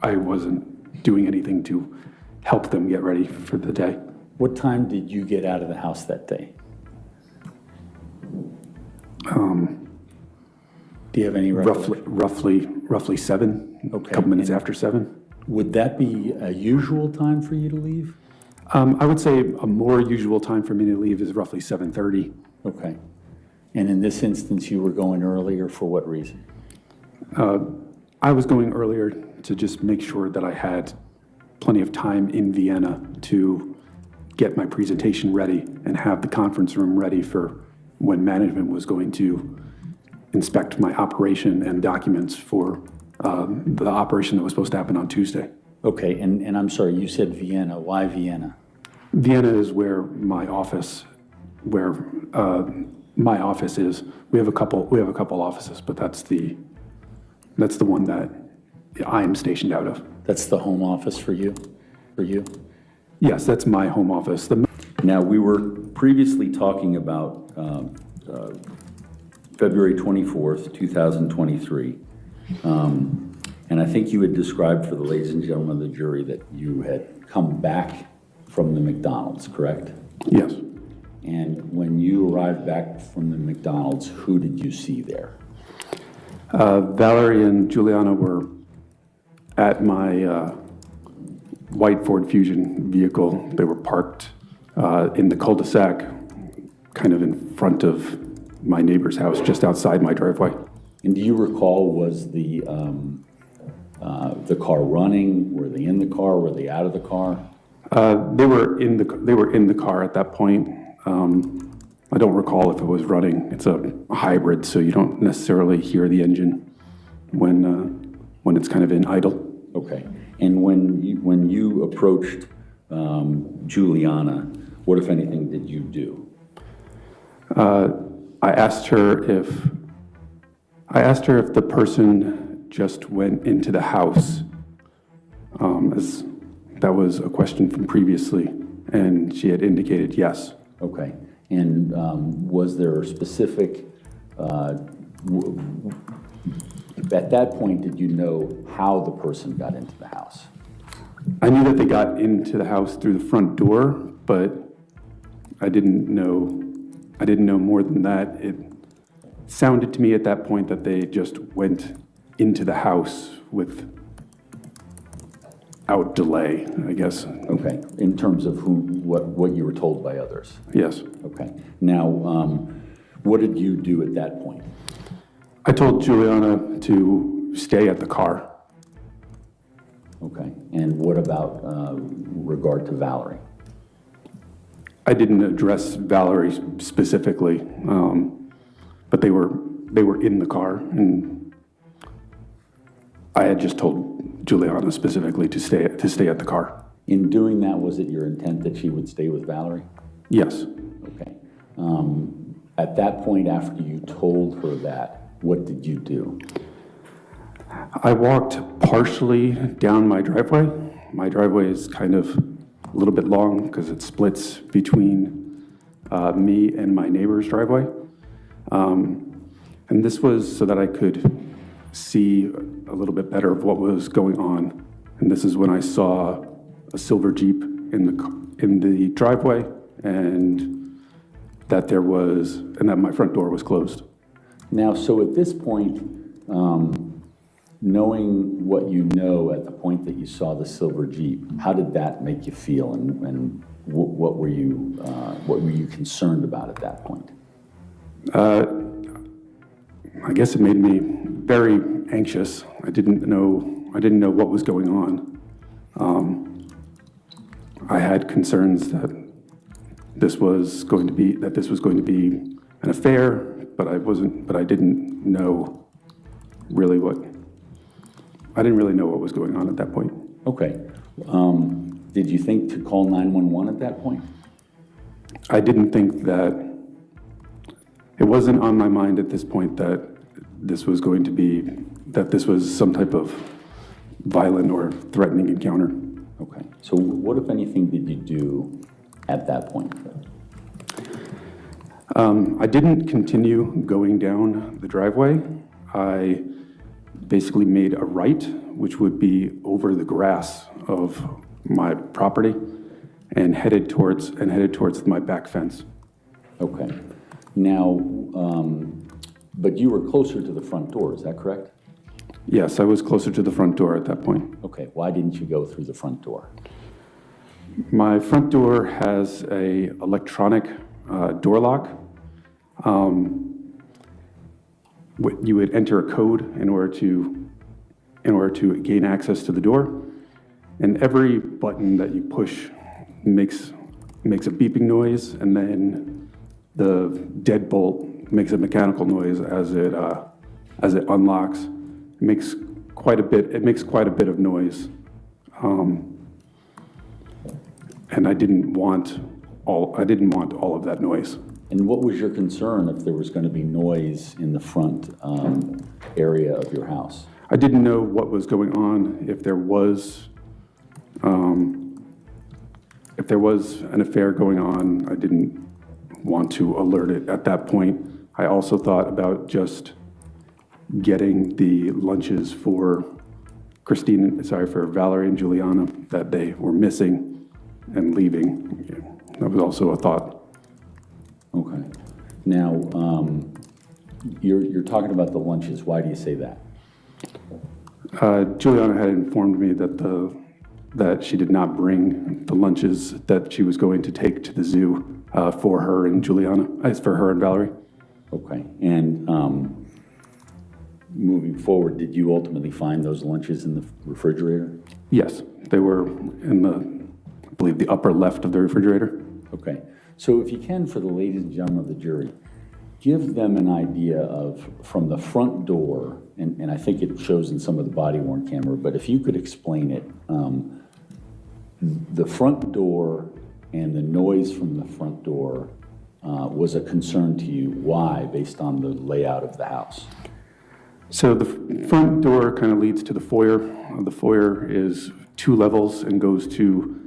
I wasn't doing anything to help them get ready for the day. What time did you get out of the house that day? Do you have any roughly 7? Okay. A couple minutes after 7. Would that be a usual time for you to leave? I would say a more usual time for me to leave is roughly 7:30. Okay. And in this instance, you were going earlier for what reason? I was going earlier to just make sure that I had plenty of time in Vienna to get my presentation ready and have the conference room ready for when management was going to inspect my operation and documents for the operation that was supposed to happen on Tuesday. Okay, and I'm sorry, you said Vienna. Why Vienna? Vienna is where my office is. We have a couple offices, but that's the one that I'm stationed out of. That's the home office for you? Yes, that's my home office. Now, we were previously talking about February 24th, 2023. And I think you had described for the ladies and gentlemen of the jury that you had come back from the Mcdonalds, correct? Yes. And when you arrived back from the Mcdonald's, who did you see there? Valerie and Juliana were at my white Ford Fusion vehicle. They were parked in the cul-de-sac, kind of in front of my neighbor's house, just outside my driveway. And do you recall, was the car running? Were they in the car? Were they out of the car? They were in the car at that point. I don't recall if it was running. It's a hybrid, so you don't necessarily hear the engine when it's kind of in idle. Okay. And when you approached Juliana, what, if anything, did you do? I asked her if the person just went into the house, as that was a question from previously, and she had indicated yes. Okay. And was there a specific, at that point, did you know how the person got into the house? I knew that they got into the house through the front door, but I didn't know more than that. It sounded to me at that point that they just went into the house without delay, I guess. Okay. In terms of what you were told by others? Yes. Okay. Now, what did you do at that point? I told Juliana to stay at the car. Okay. And what about regard to Valerie? I didn't address Valerie specifically, but they were in the car, and I had just told Juliana specifically to stay at the car. In doing that, was it your intent that she would stay with Valerie? Yes. Okay. At that point, after you told her that, what did you do? I walked partially down my driveway. My driveway is kind of a little bit long because it splits between me and my neighbor's driveway. And this was so that I could see a little bit better of what was going on. And this is when I saw a silver Jeep in the driveway, and that my front door was closed. Now, so at this point, knowing what you know at the point that you saw the silver Jeep, how did that make you feel, and what were you concerned about at that point? I guess it made me very anxious. I didn't know what was going on. I had concerns that this was going to be an affair, but I didn't know really what was going on at that point. Okay. Did you think to call 911 at that point? I didn't think that. It wasn't on my mind at this point that this was some type of violent or threatening encounter. Okay. So what, if anything, did you do at that point? I didn't continue going down the driveway. I basically made a right, which would be over the grass of my property, and headed towards my back fence. Okay. Now, but you were closer to the front door, is that correct? Yes, I was closer to the front door at that point. Okay. Why didn't you go through the front door? My front door has a electronic door lock. You would enter a code in order to gain access to the door, and every button that you push makes a beeping noise, and then the deadbolt makes a mechanical noise as it unlocks. It makes quite a bit of noise, and I didn't want all of that noise. And what was your concern if there was going to be noise in the front area of your house? I didn't know what was going on, if there was an affair going on. I didn't want to alert it at that point. I also thought about just getting the lunches for Valerie and Juliana that they were missing and leaving. That was also a thought. Okay. Now, you're talking about the lunches. Why do you say that? Juliana had informed me that she did not bring the lunches that she was going to take to the zoo for her and Valerie. Okay. And moving forward, did you ultimately find those lunches in the refrigerator? Yes, they were in I believe, the upper left of the refrigerator. Okay. So if you can, for the ladies and gentlemen of the jury, give them an idea of, from the front door, and I think it shows in some of the body-worn camera, but if you could explain it, the front door and the noise from the front door was a concern to you. Why, based on the layout of the house? So the front door kind of leads to the foyer. The foyer is 2 levels and goes to,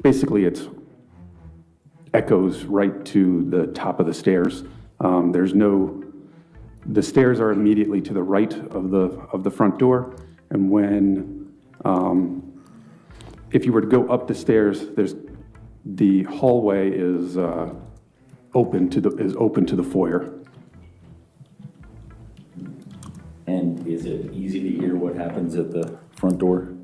basically it's echoes right to the top of the stairs. The stairs are immediately to the right of the front door, and if you were to go up the stairs, the hallway is open to the foyer. And is it easy to hear what happens at the front door?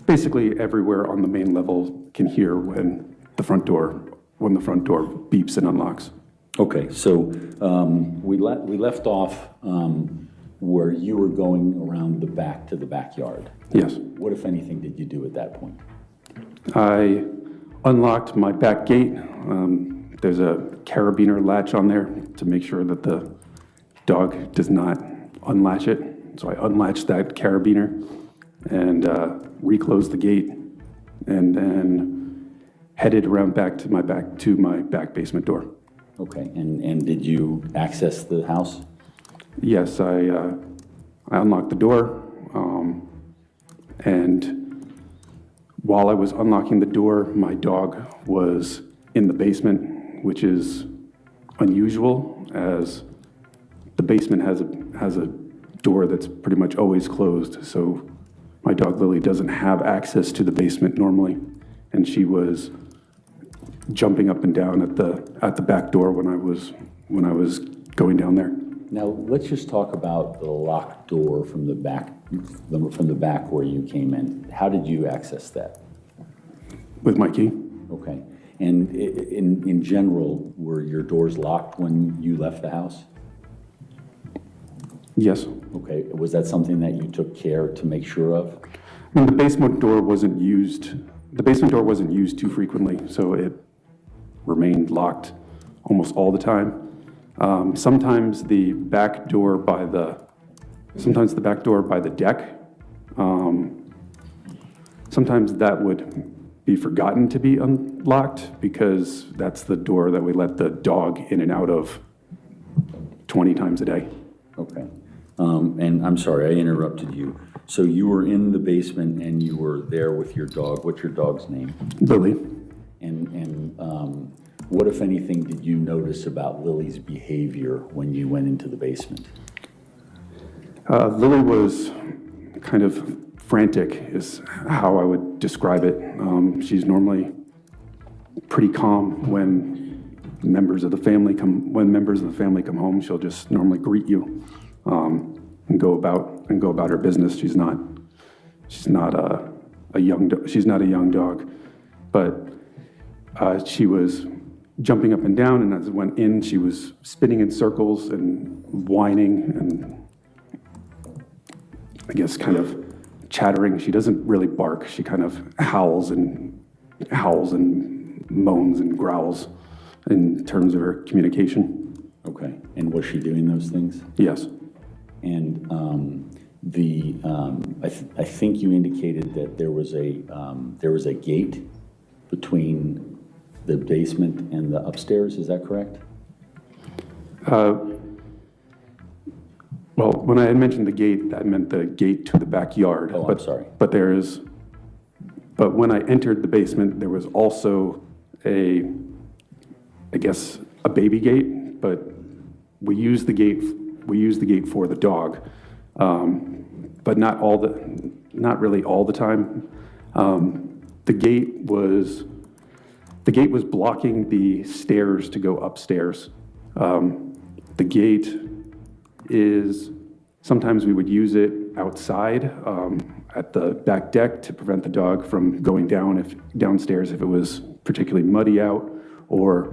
Basically, everywhere on the main level can hear when the front door beeps and unlocks. Okay, so we left off where you were going around the back to the backyard. Yes. What, if anything, did you do at that point? I unlocked my back gate. There's a carabiner latch on there to make sure that the dog does not unlatch it. So I unlatched that carabiner and reclosed the gate, and then headed around back to my back basement door. Okay, and did you access the house? Yes, I unlocked the door, and while I was unlocking the door, my dog was in the basement, which is unusual, as the basement has a door that's pretty much always closed. So my dog Lily doesn't have access to the basement normally, and she was jumping up and down at the back door when I was going down there. Now let's just talk about the locked door from the back where you came in. How did you access that? With my key. Okay, and in general, were your doors locked when you left the house? Yes. Okay, was that something that you took care to make sure of? I mean, the basement door wasn't used too frequently, so it remained locked almost all the time. Sometimes the back door by the deck, sometimes that would be forgotten to be unlocked, because that's the door that we let the dog in and out of 20 times a day. Okay. And I'm sorry, I interrupted you. So you were in the basement and you were there with your dog. What's your dog's name? Lily. And what, if anything, did you notice about Lily's behavior when you went into the basement? Lily was kind of frantic, is how I would describe it. She's normally pretty calm when members of the family come home. She'll just normally greet you and go about her business. She's not a young she's not a young dog, but she was jumping up and down, and as it went in, she was spinning in circles and whining and I guess kind of chattering. She doesn't really bark. She kind of howls and moans and growls in terms of her communication. Okay, and was she doing those things? Yes. And I think you indicated that there was a gate between the basement and the upstairs. Is that correct? Well, when I had mentioned the gate, that meant the gate to the backyard. Oh, I'm sorry. But when I entered the basement, there was also I guess a baby gate, but we used the gate for the dog, but not really all the time. The gate was blocking the stairs to go upstairs. The gate is, sometimes we would use it outside at the back deck to prevent the dog from going downstairs if it was particularly muddy out, or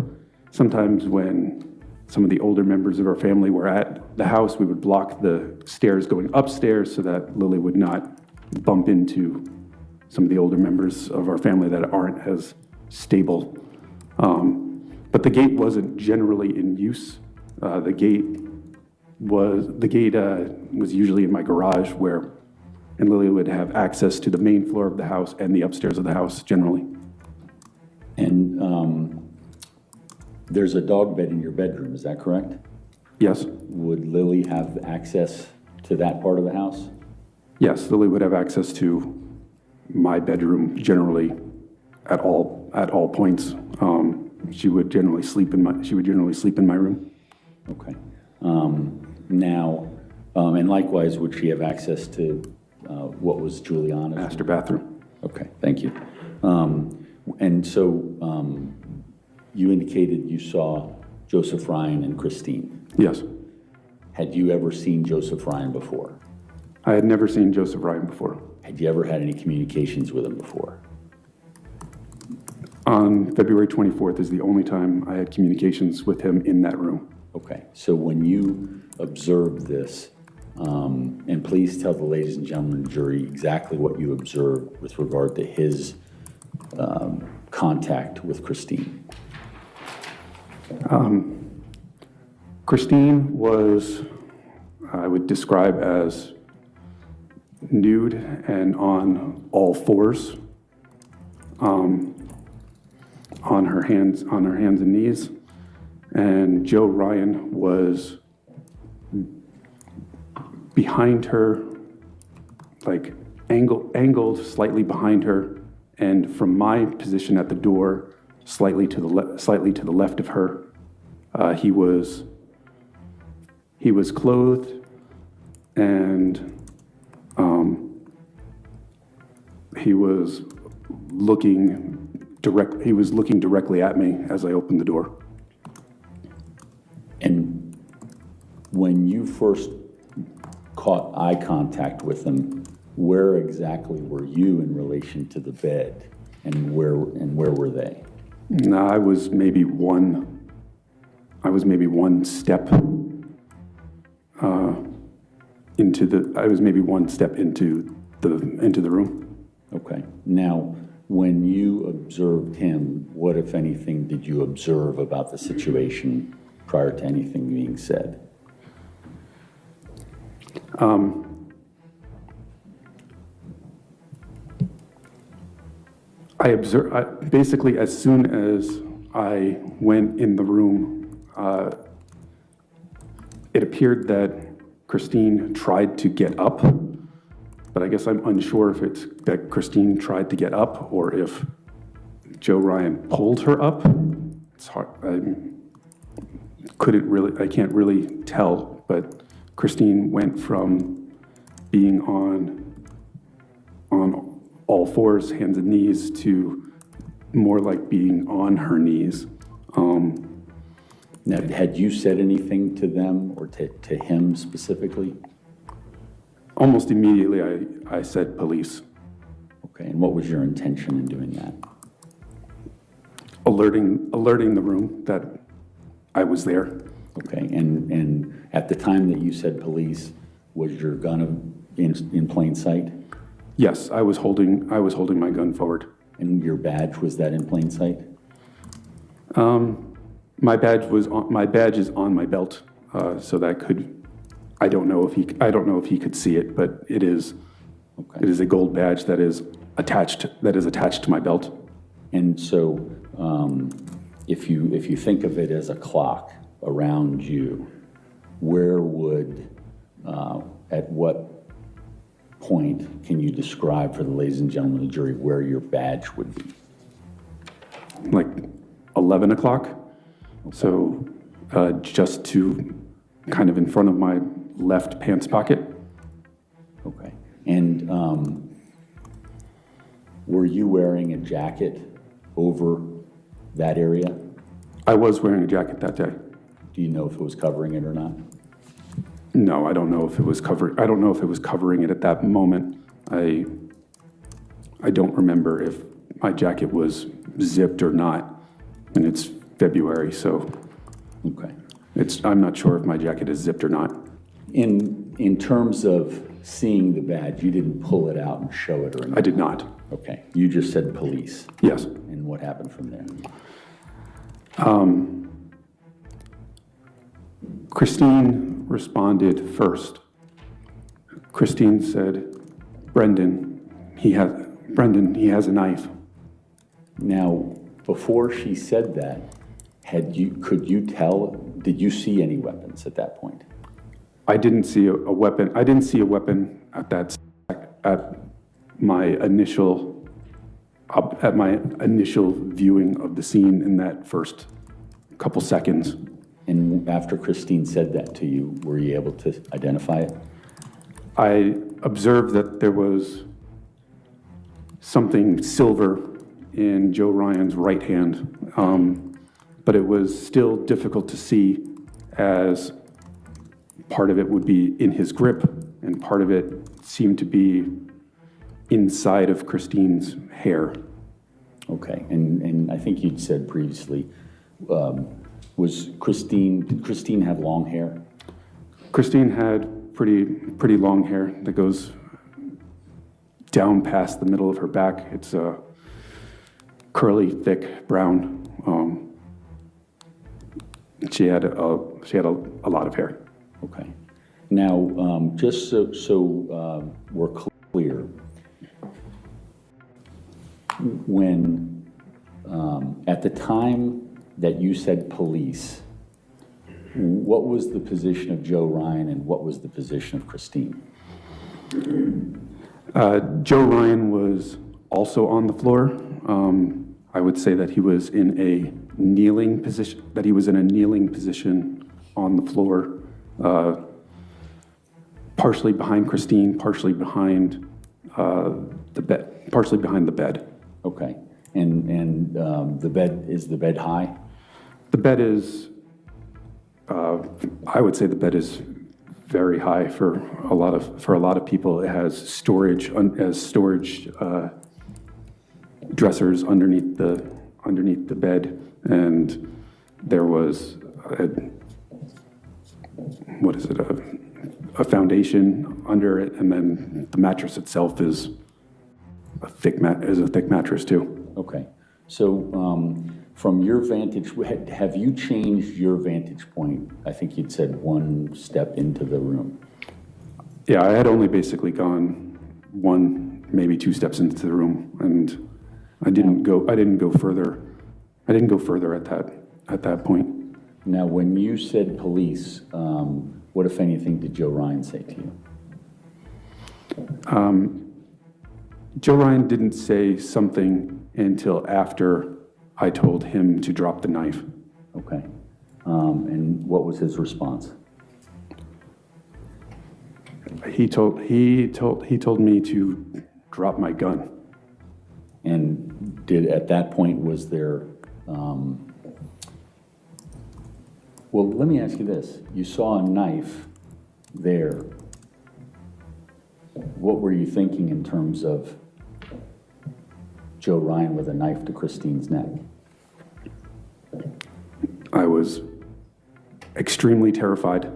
sometimes when some of the older members of our family were at the house, we would block the stairs going upstairs so that Lily would not bump into some of the older members of our family that aren't as stable. But the gate wasn't generally in use. The gate was usually in my garage, and Lily would have access to the main floor of the house and the upstairs of the house generally. And there's a dog bed in your bedroom, is that correct? Yes. Would Lily have access to that part of the house? Yes, Lily would have access to my bedroom generally at all points. She would generally sleep in my room. Okay. Now, and likewise, would she have access to what was Juliana's? Master bathroom. Okay, thank you. And so you indicated you saw Joseph Ryan and Christine. Yes. Had you ever seen Joseph Ryan before? I had never seen Joseph Ryan before. Had you ever had any communications with him before? On February 24th is the only time I had communications with him in that room. Okay, so when you observed this, and please tell the ladies and gentlemen of the jury exactly what you observed with regard to his contact with Christine. Christine was, I would describe as nude and on all fours, on her hands and knees. And Joe Ryan was behind her, like angled slightly behind her, and from my position at the door, slightly to the left of her. He was clothed, and he was looking directly at me as I opened the door. And when you first caught eye contact with him, where exactly were you in relation to the bed, and where were they? No, I was maybe one step into the room. Okay. Now, when you observed him, what, if anything, did you observe about the situation prior to anything being said? I observed, basically, as soon as I went in the room, it appeared that Christine tried to get up, but I guess I'm unsure if it's that Christine tried to get up or if Joe Ryan pulled her up. It's hard. I can't really tell, but Christine went from being on all fours, hands and knees, to more like being on her knees. Now, had you said anything to them or to him specifically? Almost immediately, I said police. Okay, and what was your intention in doing that? Alerting the room that I was there. Okay, and at the time that you said police, was your gun in plain sight? Yes, I was holding my gun forward. And your badge, was that in plain sight? My badge is on my belt, so that could, I don't know if he could see it, but it is. Okay. It is a gold badge that is attached to my belt. And so, if you think of it as a clock around you, where would, at what point can you describe for the ladies and gentlemen of the jury where your badge would be? Like 11 o'clock. Okay. So just to kind of in front of my left pants pocket. Okay. And were you wearing a jacket over that area? I was wearing a jacket that day. Do you know if it was covering it or not? No, I don't know if it was covering it at that moment. I don't remember if my jacket was zipped or not. And it's February, so okay. I'm not sure if my jacket is zipped or not. In terms of seeing the badge, you didn't pull it out and show it or anything? I did not. Okay. You just said police? Yes. And what happened from there? Christine responded first. Christine said, Brendan, he has a knife. Now, before she said that, did you see any weapons at that point? I didn't see a weapon. I didn't see a weapon at my initial viewing of the scene in that first couple seconds. And after Christine said that to you, were you able to identify it? I observed that there was something silver in Joe Ryan's right hand, but it was still difficult to see, as part of it would be in his grip and part of it seemed to be inside of Christine's hair. Okay, and I think you'd said previously, did Christine have long hair? Christine had pretty long hair that goes down past the middle of her back. It's curly, thick, brown. She had a lot of hair. Okay. Now, just so we're clear, when at the time that you said police, what was the position of Joe Ryan and what was the position of Christine? Joe Ryan was also on the floor. I would say that he was in a kneeling position. On the floor, partially behind Christine, partially behind the bed. Okay, and the bed high? The bed is, I would say the bed is very high for a lot of people. It has storage dressers underneath the bed, and there was a foundation under it, and then the mattress itself is a thick mattress too. Okay, so from your vantage, have you changed your vantage point? I think you'd said one step into the room. Yeah, I had only basically gone one, maybe two steps into the room, and I didn't go further at that point. Now, when you said police, what, if anything, did Joe Ryan say to you? Joe Ryan didn't say something until after I told him to drop the knife. Okay. And what was his response? He told me to drop my gun. And at that point, was there, well, let me ask you this. You saw a knife there. What were you thinking in terms of Joe Ryan with a knife to Christine's neck? I was extremely terrified.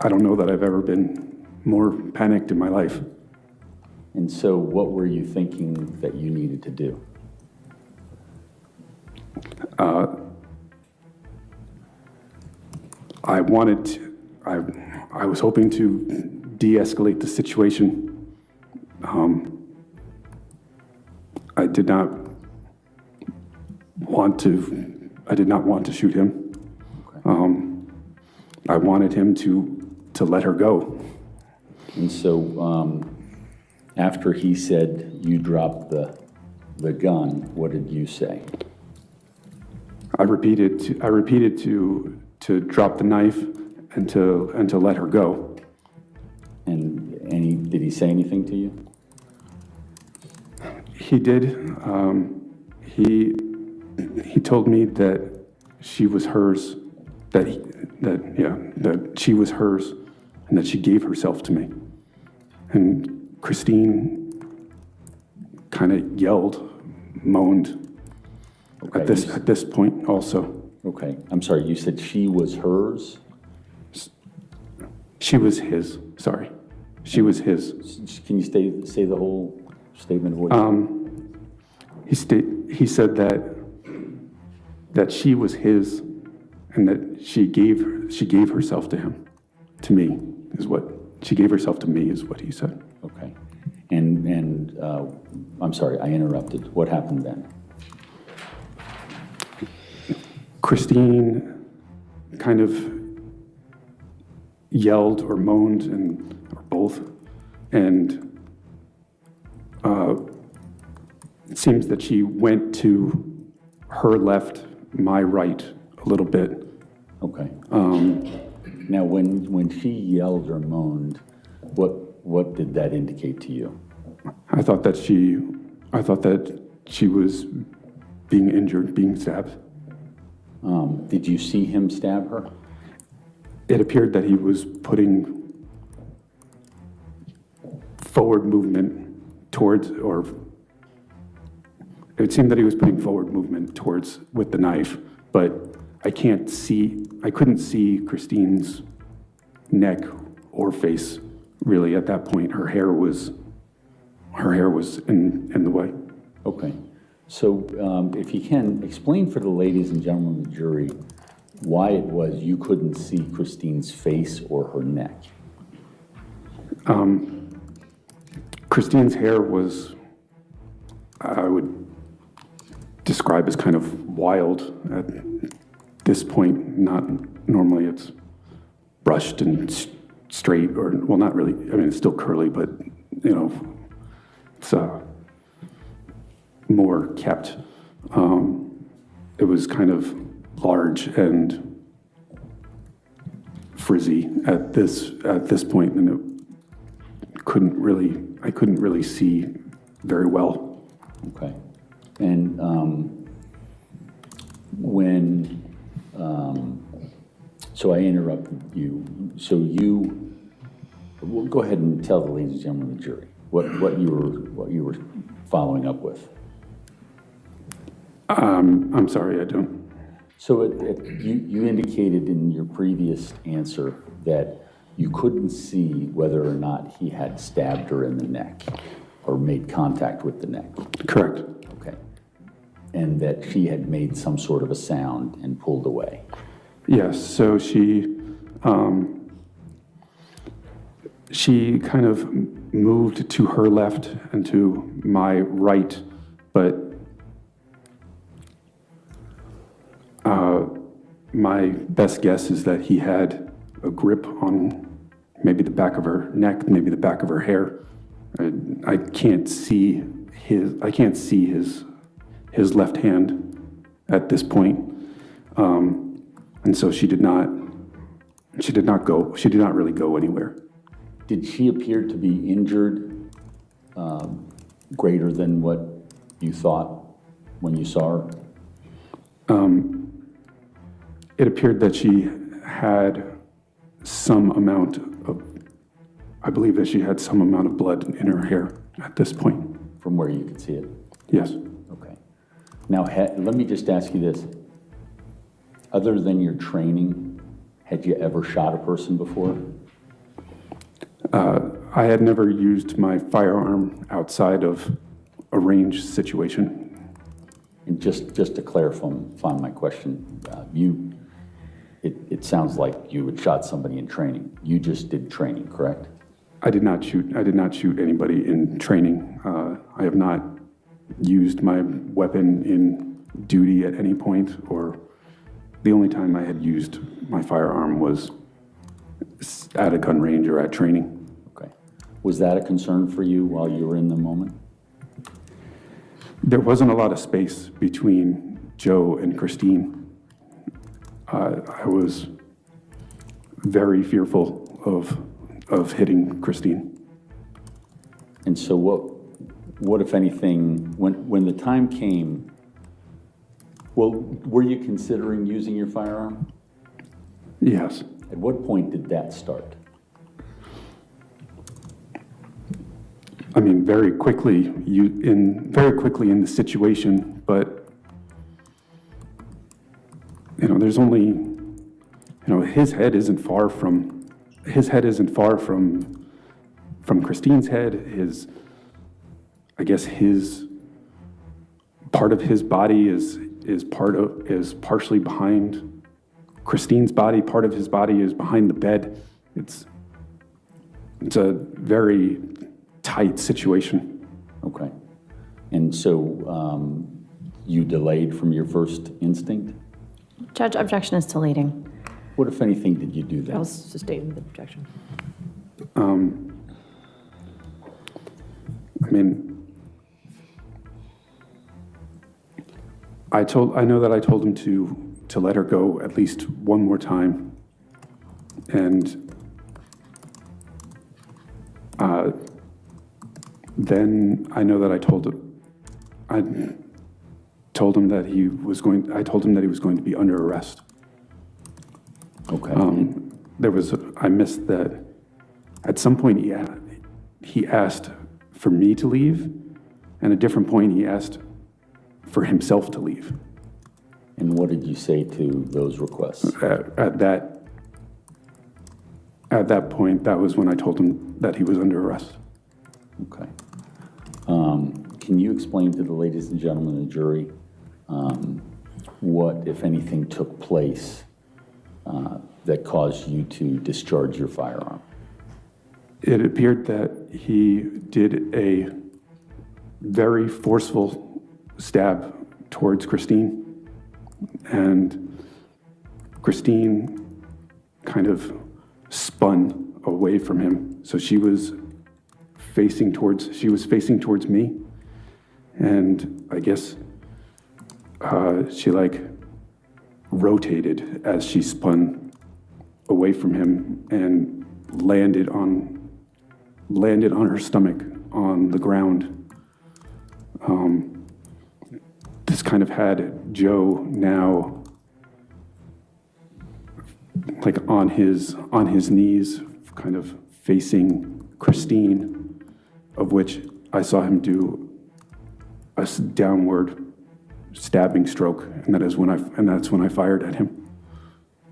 I don't know that I've ever been more panicked in my life. And so what were you thinking that you needed to do? I was hoping to de-escalate the situation. I did not want to shoot him. I wanted him to let her go. And so after he said you dropped the gun, what did you say? I repeated to drop the knife and to let her go. And did he say anything to you? He did. He told me that she was hers, that she was hers, and that she gave herself to me. And Christine kind of yelled, moaned at this point also. Okay, I'm sorry, you said she was hers? She was his, sorry. She was his. Can you say the whole statement of what he said that she was his and that she gave herself to him, to me, she gave herself to me is what he said. Okay. And I'm sorry, I interrupted. What happened then? Christine kind of yelled or moaned, or both, and it seems that she went to her left, my right, a little bit. Okay. Now, when she yelled or moaned, what did that indicate to you? I thought that she was being injured, being stabbed. Did you see him stab her? It appeared that he was putting forward movement towards, or it seemed that he was putting forward movement towards with the knife, but I couldn't see Christine's neck or face really at that point. Her hair was in the way. Okay. So if you can, explain for the ladies and gentlemen of the jury why it was you couldn't see Christine's face or her neck. Christine's hair was, I would describe as kind of wild at this point. Not normally it's brushed and straight, or, well, not really. I mean, it's still curly, but, it's more kept. It was kind of large and frizzy at this point, and I couldn't really see very well. Okay. And so I interrupted you. So well, go ahead and tell the ladies and gentlemen of the jury what you were following up with. I'm sorry, I don't. So you indicated in your previous answer that you couldn't see whether or not he had stabbed her in the neck or made contact with the neck. Correct. Okay. And that she had made some sort of a sound and pulled away. Yes, so she kind of moved to her left and to my right, but my best guess is that he had a grip on maybe the back of her neck, maybe the back of her hair. I can't see his left hand at this point, and so she did not really go anywhere. Did she appear to be injured greater than what you thought when you saw her? It appeared that she had some amount of, I believe that she had some amount of blood in her hair. at this point. From where you could see it? Yes. Okay. Now, let me just ask you this. Other than your training, had you ever shot a person before? I had never used my firearm outside of a range situation. And just to clarify my question, it sounds like you had shot somebody in training. You just did training, correct? I did not shoot anybody in training. I have not used my weapon in duty at any point, or the only time I had used my firearm was at a gun range or at training. Okay. Was that a concern for you while you were in the moment? There wasn't a lot of space between Joe and Christine. I was very fearful of hitting Christine. And so what if anything, when the time came, well, were you considering using your firearm? Yes. At what point did that start? I mean, very quickly in the situation, but there's only, his head isn't far from Christine's head. I guess his part of his body is partially behind Christine's body. Part of his body is behind the bed. It's a very tight situation. Okay. And so you delayed from your first instinct? Judge, objection is to leading. What, if anything, did you do then? I'll sustain the objection. I know that I told him to let her go at least one more time, and then I know that I told him that he was going to be under arrest. Okay. I missed that. At some point, he asked for me to leave, and at a different point, he asked for himself to leave. And what did you say to those requests? At that point, that was when I told him that he was under arrest. Okay. Can you explain to the ladies and gentlemen of the jury what, if anything, took place that caused you to discharge your firearm? It appeared that he did a very forceful stab towards Christine, and Christine kind of spun away from him. So she was facing towards me, and I guess she rotated as she spun away from him and landed on her stomach on the ground. This kind of had Joe now on his knees, kind of facing Christine, of which I saw him do a downward stabbing stroke, and that's when I fired at him.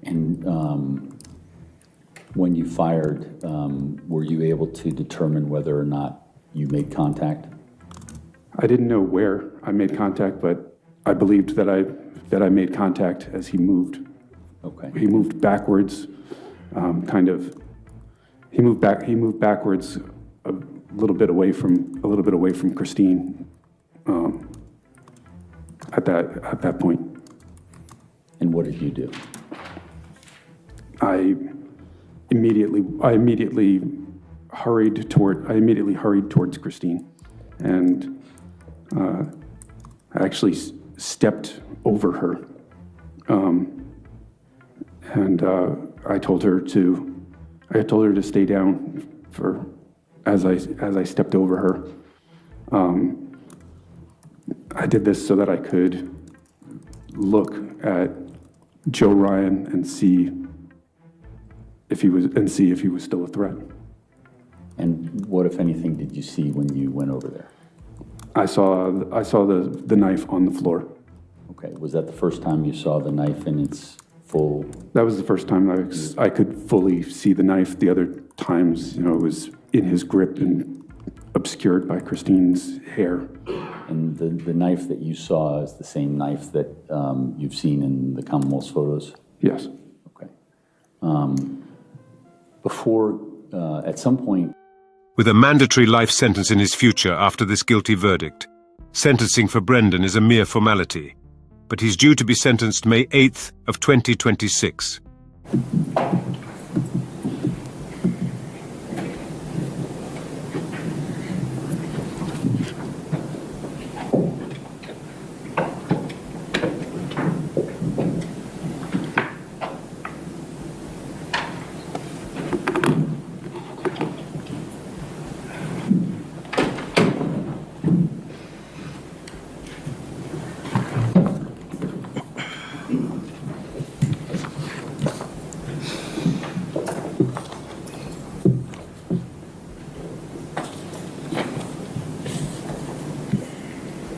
And when you fired, were you able to determine whether or not you made contact? I didn't know where I made contact, but I believed that I made contact as he moved. Okay. He moved backwards, He moved backwards a little bit away from Christine. At that point. And what did you do? I immediately hurried towards Christine, and I actually stepped over her, and I told her to stay down as I stepped over her. I did this so that I could look at Joe Ryan and see if he was still a threat. And what, if anything, did you see when you went over there? I saw the knife on the floor. Okay, was that the first time you saw the knife in its full? That was the first time I could fully see the knife. The other times, it was in his grip and obscured by Christine's hair. And the knife that you saw is the same knife that you've seen in the Commonwealth's photos? Yes. Okay. Before, at some point... With a mandatory life sentence in his future after this guilty verdict, sentencing for Brendan is a mere formality, but he's due to be sentenced May 8th of 2026.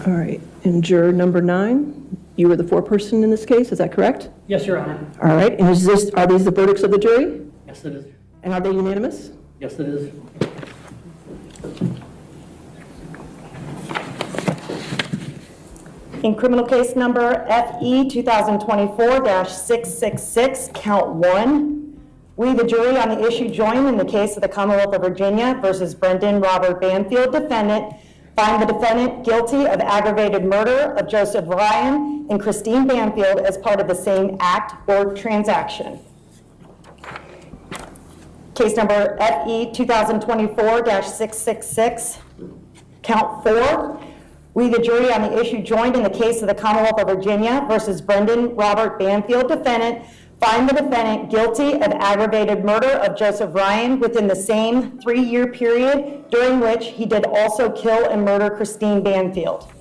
All right, and juror number 9, you were the foreperson in this case, is that correct? Yes, Your Honor. All right, and are these the verdicts of the jury? Yes, it is. And are they unanimous? Yes, it is. In criminal case number FE 2024-666, count 1, we, the jury on the issue, join in the case of the Commonwealth of Virginia versus Brendan Robert Banfield, defendant, find the defendant guilty of aggravated murder of Joseph Ryan and Christine Banfield as part of the same act or transaction. Case number FE 2024-666, count 4. We, the jury on the issue, joined in the case of the Commonwealth of Virginia versus Brendan Robert Banfield, defendant, find the defendant guilty of aggravated murder of Joseph Ryan within the same 3-year period during which he did also kill and murder Christine Banfield.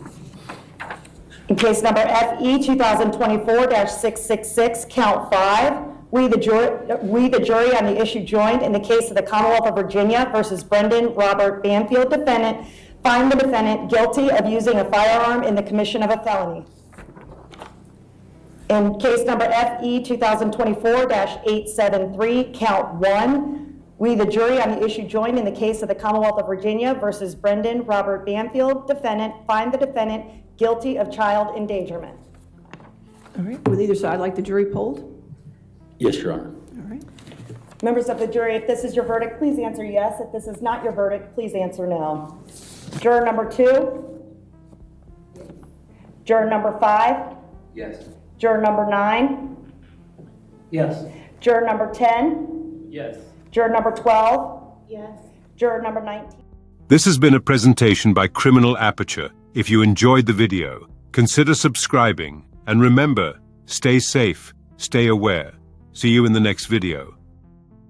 In case number FE 2024-666, count 5, we, the jury on the issue, joined in the case of the Commonwealth of Virginia versus Brendan Robert Banfield, defendant, find the defendant guilty of using a firearm in the commission of a felony. In case number FE 2024-873, count 1, we, the jury on the issue, joined in the case of the Commonwealth of Virginia versus Brendan Robert Banfield, defendant, find the defendant guilty of child endangerment. All right, would either side like the jury polled? Yes, Your Honor. All right. Members of the jury, if this is your verdict, please answer yes. If this is not your verdict, please answer no. Juror number 2? Juror number 5? Yes. Juror number 9? Yes. Juror number 10? Yes. Juror number 12? Yes. Juror number 19? This has been a presentation by Criminal Aperture. If you enjoyed the video, consider subscribing, and remember, stay safe, stay aware. See you in the next video.